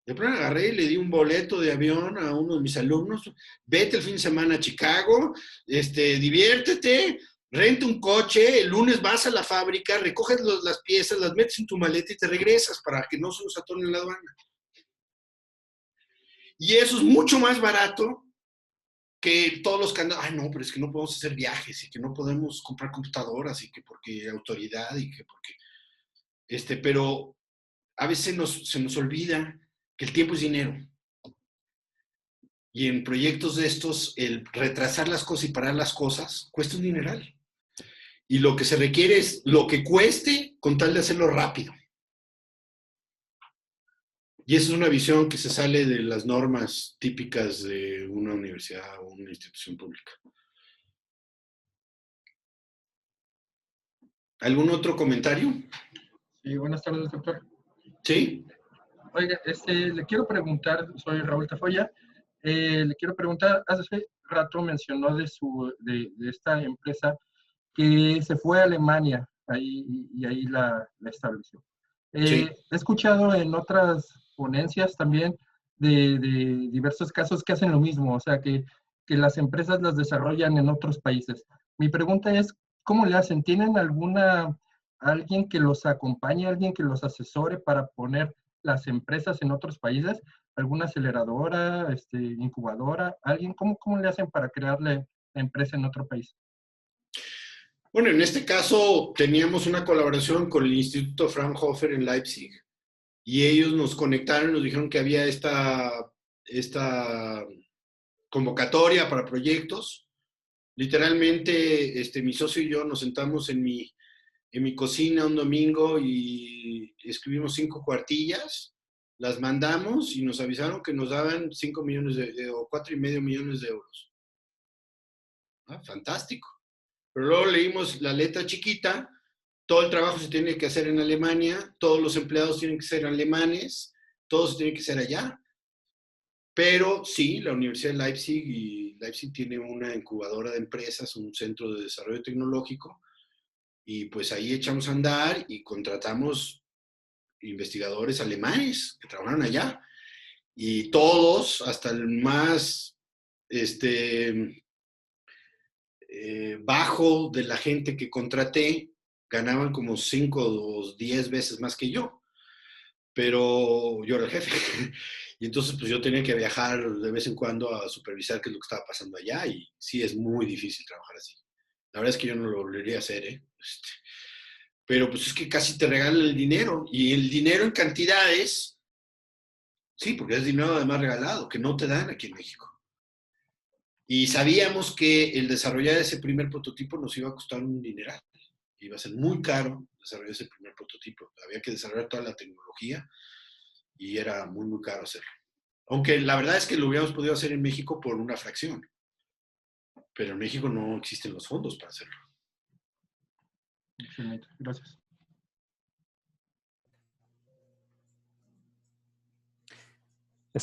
De pronto agarré y le di un boleto de avión a uno de mis alumnos, vete el fin de semana a Chicago, diviértete, renta un coche, el lunes vas a la fábrica, recoges las piezas, las metes en tu maleta y te regresas para que no se nos atoren en la aduana. Y eso es mucho más barato que todos los canales. Ay, no, pero es que no podemos hacer viajes y que no podemos comprar computadoras y que porque autoridad y que porque... pero a veces se nos olvida que el tiempo es dinero. Y en proyectos de estos, el retrasar las cosas y parar las cosas cuesta un dineral. Y lo que se requiere es lo que cueste con tal de hacerlo rápido. Y esa es una visión que se sale de las normas típicas de una universidad o una institución pública. ¿Algún otro comentario? Sí, buenas tardes, doctor. Sí. Oiga, le quiero preguntar, soy Raúl Tafoya, le quiero preguntar, hace rato mencionó de esta empresa que se fue a Alemania y ahí la estableció. Sí. He escuchado en otras ponencias también de diversos casos que hacen lo mismo, o sea, que las empresas las desarrollan en otros países. Mi pregunta es, ¿cómo le hacen? ¿Tienen alguien que los acompañe, alguien que los asesore para poner las empresas en otros países? ¿Alguna aceleradora, incubadora? ¿Alguien? ¿Cómo le hacen para crearle la empresa en otro país? Bueno, en este caso teníamos una colaboración con el Instituto Fraunhofer en Leipzig y ellos nos conectaron, nos dijeron que había esta convocatoria para proyectos. Literalmente, mi socio y yo nos sentamos en mi cocina un domingo y escribimos 5 cuartillas, las mandamos y nos avisaron que nos daban 5 millones o 4,5 millones de euros. Ah, fantástico. Pero luego leímos la letra chiquita, todo el trabajo se tiene que hacer en Alemania, todos los empleados tienen que ser alemanes, todo se tiene que hacer allá. Pero sí, la Universidad de Leipzig, y Leipzig tiene una incubadora de empresas, un centro de desarrollo tecnológico, y pues ahí echamos a andar y contratamos investigadores alemanes que trabajan allá. Y todos, hasta el más bajo de la gente que contraté, ganaban como 5 o 10 veces más que yo. Pero yo era el jefe. Y entonces pues yo tenía que viajar de vez en cuando a supervisar qué es lo que estaba pasando allá. Y sí, es muy difícil trabajar así. La verdad es que yo no lo volvería a hacer, ¿eh? Pero pues es que casi te regalan el dinero. Y el dinero en cantidades, sí, porque es dinero además regalado, que no te dan aquí en México. Y sabíamos que el desarrollar ese primer prototipo nos iba a costar un dineral. Iba a ser muy caro desarrollar ese primer prototipo. Había que desarrollar toda la tecnología y era muy, muy caro hacerlo. Aunque la verdad es que lo hubiéramos podido hacer en México por una fracción. pero en México no existen los fondos para hacerlo. Excelente, gracias.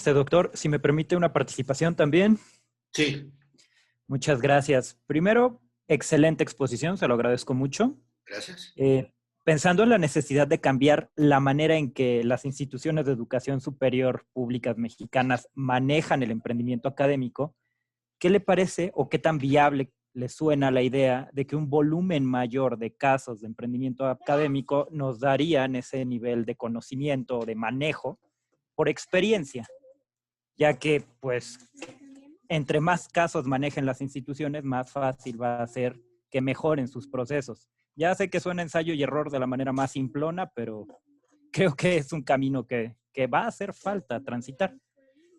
Doctor, si me permite una participación también. Sí. Muchas gracias. Primero, excelente exposición, se lo agradezco mucho. Gracias. Pensando en la necesidad de cambiar la manera en que las instituciones de educación superior públicas mexicanas manejan el emprendimiento académico, ¿qué le parece o qué tan viable le suena la idea de que un volumen mayor de casos de emprendimiento académico nos darían ese nivel de conocimiento o de manejo por experiencia? Ya que, pues, entre más casos manejen las instituciones, más fácil va a ser que mejoren sus procesos. Ya sé que suena ensayo y error de la manera más simplona, pero creo que es un camino que va a hacer falta transitar.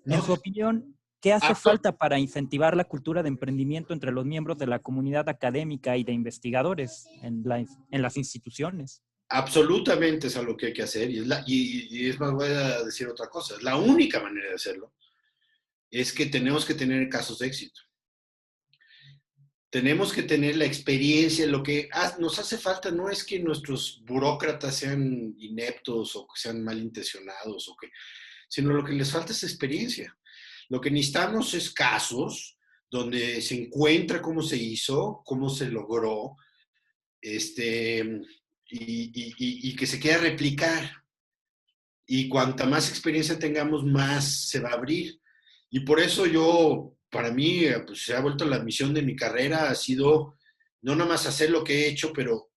En su opinión, ¿qué hace falta para incentivar la cultura de emprendimiento entre los miembros de la comunidad académica y de investigadores en las instituciones? Absolutamente es algo que hay que hacer, y es más, voy a decir otra cosa, la única manera de hacerlo es que tenemos que tener casos de éxito. Tenemos que tener la experiencia. Lo que nos hace falta no es que nuestros burócratas sean ineptos o que sean malintencionados, sino lo que les falta es experiencia. Lo que necesitamos es casos donde se encuentra cómo se hizo, cómo se logró, y que se quiera replicar. Y cuanta más experiencia tengamos, más se va a abrir. Y por eso para mí, pues, se ha vuelto la misión de mi carrera, ha sido no nada más hacer lo que he hecho, pero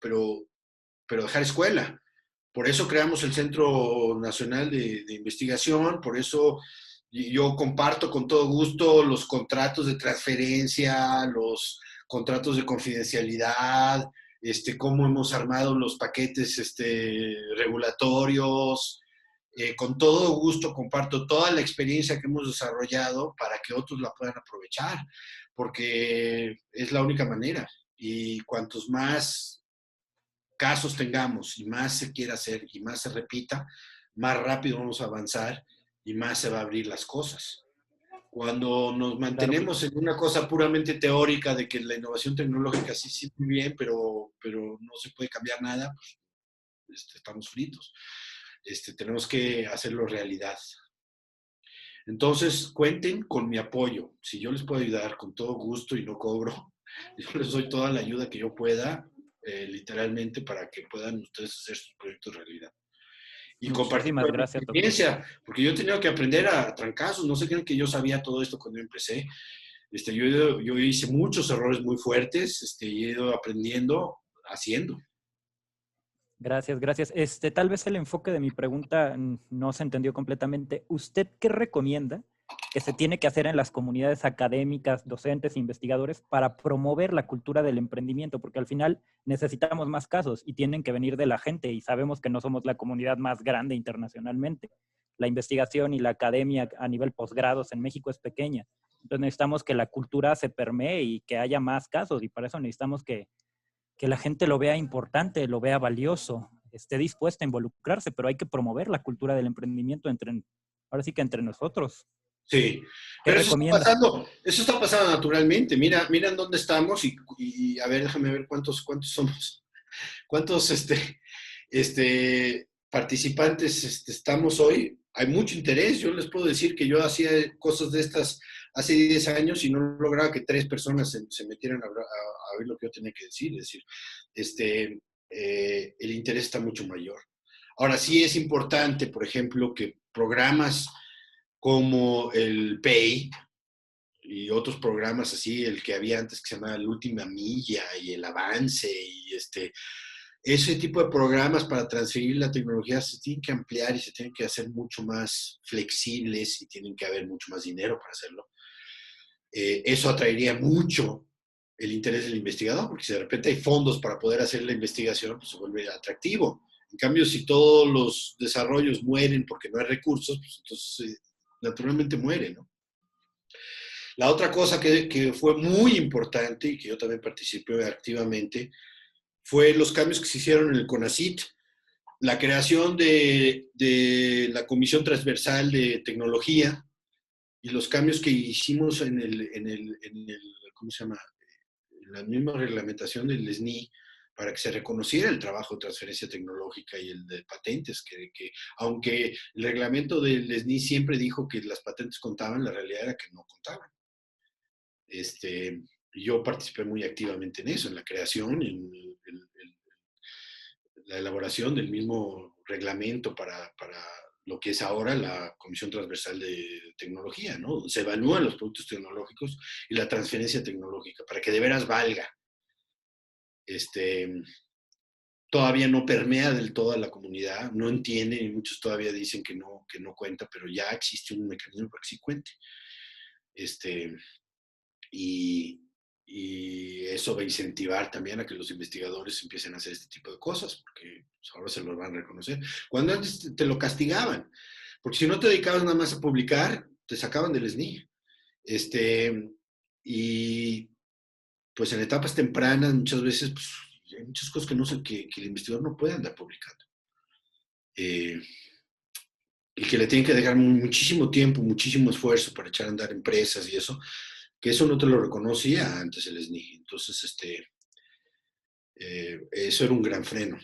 dejar escuela. Por eso creamos el Centro Nacional de Investigación, por eso yo comparto con todo gusto los contratos de transferencia, los contratos de confidencialidad, cómo hemos armado los paquetes regulatorios. Con todo gusto comparto toda la experiencia que hemos desarrollado para que otros la puedan aprovechar, porque es la única manera. Y cuantos más casos tengamos y más se quiera hacer y más se repita, más rápido vamos a avanzar y más se va a abrir las cosas. Cuando nos mantenemos en una cosa puramente teórica de que la innovación tecnológica sí muy bien, pero no se puede cambiar nada, pues, estamos fritos. Tenemos que hacerlo realidad. Entonces, cuenten con mi apoyo. Si yo les puedo ayudar con todo gusto y no cobro, yo les doy toda la ayuda que yo pueda, literalmente, para que puedan ustedes hacer sus proyectos realidad. Y compartir mi experiencia, porque yo he tenido que aprender a trancazos. No se creen que yo sabía todo esto cuando yo empecé. Yo hice muchos errores muy fuertes y he ido aprendiendo haciendo. Gracias, gracias. Tal vez el enfoque de mi pregunta no se entendió completamente. ¿Usted qué recomienda que se tiene que hacer en las comunidades académicas, docentes, investigadores para promover la cultura del emprendimiento? Porque al final necesitamos más casos y tienen que venir de la gente, y sabemos que no somos la comunidad más grande internacionalmente. La investigación y la academia a nivel posgrados en México es pequeña. Entonces necesitamos que la cultura se permee y que haya más casos, y para eso necesitamos que la gente lo vea importante, lo vea valioso, esté dispuesta a involucrarse, pero hay que promover la cultura del emprendimiento ahora sí que entre nosotros. Sí, pero eso está pasando naturalmente. Mira en dónde estamos y a ver, déjame ver cuántos somos, cuántos participantes estamos hoy. Hay mucho interés. Yo les puedo decir que yo hacía cosas de estas hace 10 años y no lograba que 3 personas se metieran a ver lo que yo tenía que decir. Es decir, el interés está mucho mayor. Ahora, sí es importante, por ejemplo, que programas como el PEI y otros programas así, el que había antes que se llamaba La Última Milla y El Avance, y ese tipo de programas para transferir la tecnología se tienen que ampliar y se tienen que hacer mucho más flexibles y tienen que haber mucho más dinero para hacerlo. Eso atraería mucho el interés del investigador, porque si de repente hay fondos para poder hacer la investigación, pues se vuelve atractivo. En cambio, si todos los desarrollos mueren porque no hay recursos, pues entonces naturalmente muere, ¿no? La otra cosa que fue muy importante y que yo también participé activamente fue los cambios que se hicieron en el CONACYT, la creación de la Comisión Transversal de Tecnología y los cambios que hicimos en el ¿cómo se llama? la misma reglamentación del SNI, para que se reconociera el trabajo de transferencia tecnológica y el de patentes, que aunque el reglamento del SNI siempre dijo que las patentes contaban, la realidad era que no contaban. Yo participé muy activamente en eso, en la creación, en la elaboración del mismo reglamento para lo que es ahora la Comisión Transversal de Tecnología, ¿no? Se evalúan los productos tecnológicos y la transferencia tecnológica para que de veras valga. Todavía no permea del todo a la comunidad, no entienden y muchos todavía dicen que no cuenta, pero ya existe un mecanismo para que sí cuente. Y eso va a incentivar también a que los investigadores empiecen a hacer este tipo de cosas, porque pues, ahora se los van a reconocer. Cuando antes te lo castigaban, porque si no te dedicabas nada más a publicar, te sacaban del SNI. Y pues en etapas tempranas muchas veces pues, hay muchas cosas que el investigador no puede andar publicando. Y que le tienen que dejar muchísimo tiempo, muchísimo esfuerzo para echar a andar empresas y eso, que eso no te lo reconocía antes el SNI. Entonces, eso era un gran freno.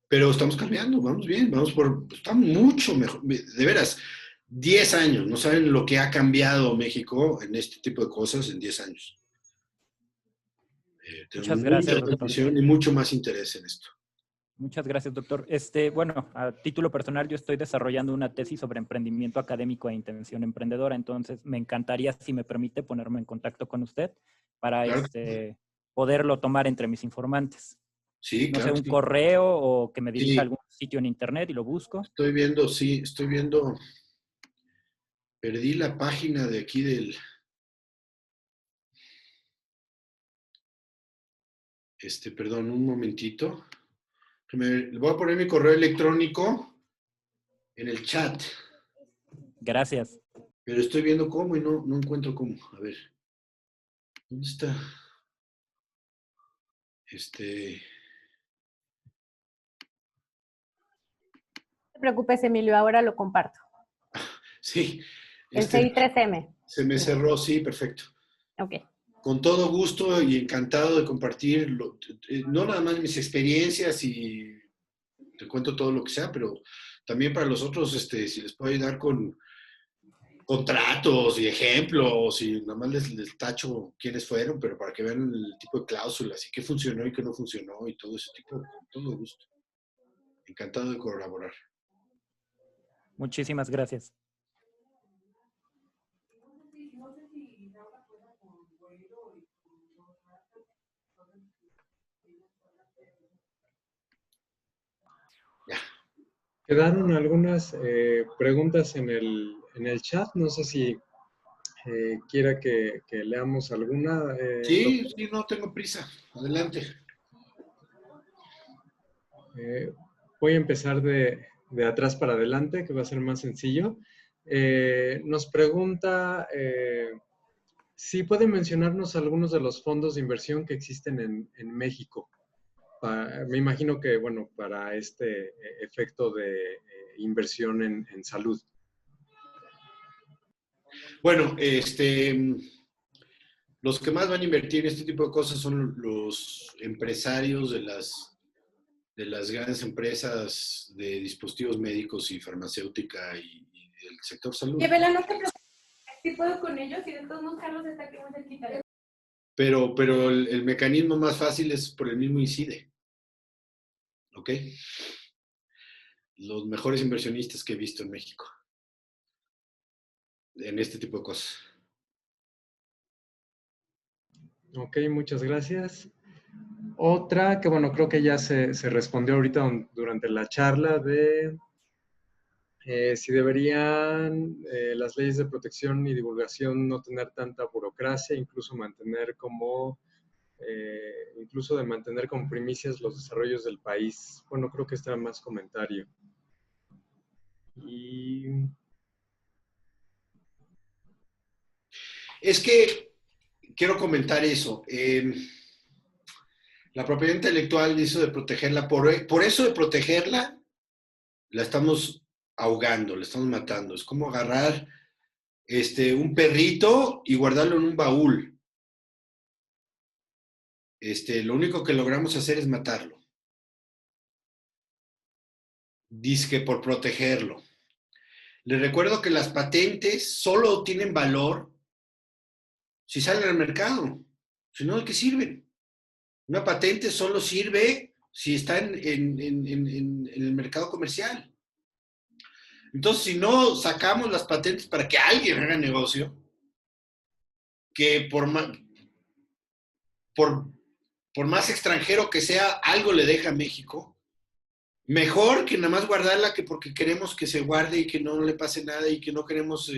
Pero estamos cambiando, vamos bien, está mucho mejor. De veras, 10 años, no saben lo que ha cambiado México en este tipo de cosas en 10 años. Muchas gracias, mucha doctor. atención y mucho más interés en esto. Muchas gracias, doctor. Bueno, a título personal, yo estoy desarrollando una tesis sobre emprendimiento académico e intención emprendedora, entonces me encantaría, si me permite, ponerme en contacto con usted para Claro. Poderlo tomar entre mis informantes. Sí, no claro. sé, un correo o que me dirija Sí. a algún sitio en internet y lo busco. Estoy viendo. Perdí la página de aquí del... perdón, un momentito. Le voy a poner mi correo electrónico en el chat. Gracias. Pero estoy viendo cómo y no encuentro cómo. A ver. ¿Dónde está? No te preocupes, Emilio, ahora lo comparto. Sí. El CI3M. Se me cerró, sí, perfecto. Ok. Con todo gusto y encantado de compartir, no nada más mis experiencias y te cuento todo lo que sea, pero también para los otros, si les puedo ayudar con contratos y ejemplos y nada más les tacho quiénes fueron, pero para que vean el tipo de cláusulas y qué funcionó y qué no funcionó y todo ese tipo, con todo gusto. Encantado de colaborar. Muchísimas gracias. Quedaron algunas preguntas en el chat. No sé si quiera que leamos alguna. Sí, no tengo prisa. Adelante. Voy a empezar de atrás para adelante, que va a ser más sencillo. Nos pregunta si puede mencionarnos algunos de los fondos de inversión que existen en México. Me imagino que, bueno, para este efecto de inversión en salud. Bueno, los que más van a invertir en este tipo de cosas son los empresarios de las grandes empresas de dispositivos médicos y farmacéutica y del sector salud. Llévela, no te preocupes. Sí puedo con ellos y de todos modos Carlos está aquí muy cerquita. Pero el mecanismo más fácil es por el mismo INCIDE. ¿Ok? Los mejores inversionistas que he visto en México en este tipo de cosas. Ok, muchas gracias. Otra que, bueno, creo que ya se respondió ahorita durante la charla de si deberían las leyes de protección y divulgación no tener tanta burocracia, incluso de mantener como primicias los desarrollos del país. Bueno, creo que está más comentario. Y... Es que quiero comentar eso. La propiedad intelectual, eso de protegerla, por eso de protegerla, la estamos ahogando, la estamos matando. Es como agarrar un perrito y guardarlo en un baúl. lo único que logramos hacer es matarlo. Dizque por protegerlo. Les recuerdo que las patentes solo tienen valor si salen al mercado. Si no, ¿de qué sirven? Una patente solo sirve si está en el mercado comercial. Entonces, si no sacamos las patentes para que alguien haga negocio, que por más extranjero que sea, algo le deja a México, mejor que nada más guardarla que porque queremos que se guarde y que no le pase nada y que no queremos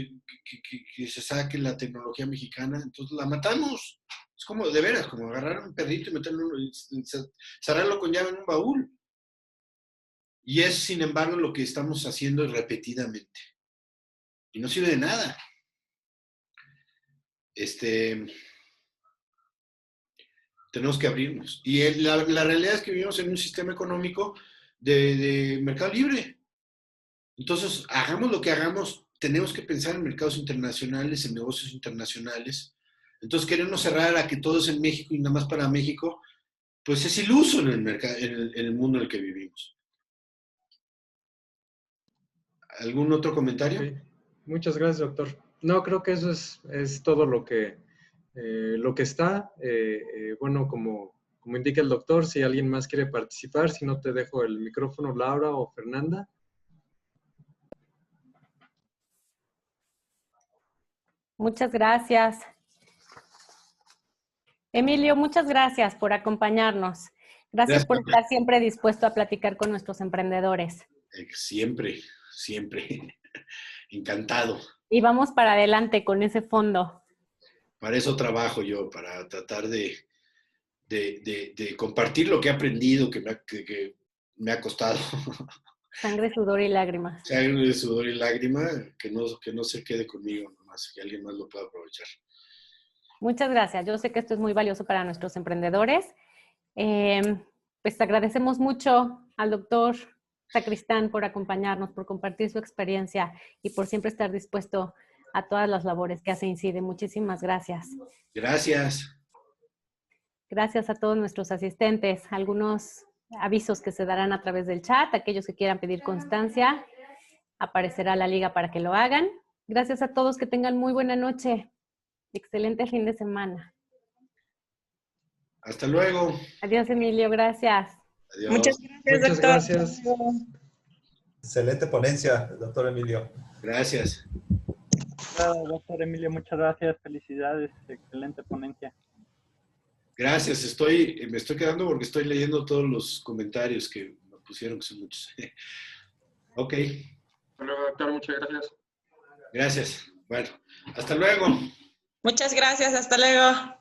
que se saque la tecnología mexicana, entonces la matamos. Es como, de veras, como agarrar a un perrito y meterlo, cerrarlo con llave en un baúl. Y es, sin embargo, lo que estamos haciendo repetidamente. Y no sirve de nada. Tenemos que abrirnos. Y la realidad es que vivimos en un sistema económico de mercado libre. Entonces, hagamos lo que hagamos, tenemos que pensar en mercados internacionales, en negocios internacionales. Entonces, queremos cerrar a que todo es en México y nada más para México, pues es iluso en el mundo en el que vivimos. ¿Algún otro comentario? Sí. Muchas gracias, doctor. No, creo que eso es todo lo que está. Bueno, como indica el doctor, si alguien más quiere participar, si no te dejo el micrófono, Laura o Fernanda. Muchas gracias. Emilio, muchas gracias por acompañarnos. Gracias por estar siempre dispuesto a platicar con nuestros emprendedores. Siempre, siempre. Encantado. Y vamos para adelante con ese fondo. Para eso trabajo yo, para tratar de compartir lo que he aprendido, que me ha costado. Sangre, sudor y lágrimas. Sangre, sudor y lágrima, que no se quede conmigo nomás, que alguien más lo pueda aprovechar. Muchas gracias. Yo sé que esto es muy valioso para nuestros emprendedores. Pues agradecemos mucho al doctor Sacristán por acompañarnos, por compartir su experiencia y por siempre estar dispuesto a todas las labores que hace INCIDE. Muchísimas gracias. Gracias. Gracias a todos nuestros asistentes. Algunos avisos que se darán a través del chat. Aquellos que quieran pedir constancia, aparecerá la liga para que lo hagan. Gracias a todos. Que tengan muy buena noche. Excelente fin de semana. Hasta luego. Adiós, Emilio. Gracias. Adiós. Muchas gracias, Muchas doctor. gracias. Excelente ponencia, doctor Emilio. Gracias. Doctor Emilio, muchas gracias. Felicidades. Excelente ponencia. Gracias. Me estoy quedando porque estoy leyendo todos los comentarios que me pusieron, que son muchos. Ok. Hasta luego, doctor. Muchas gracias. Gracias. Bueno, hasta luego. Muchas gracias. Hasta luego.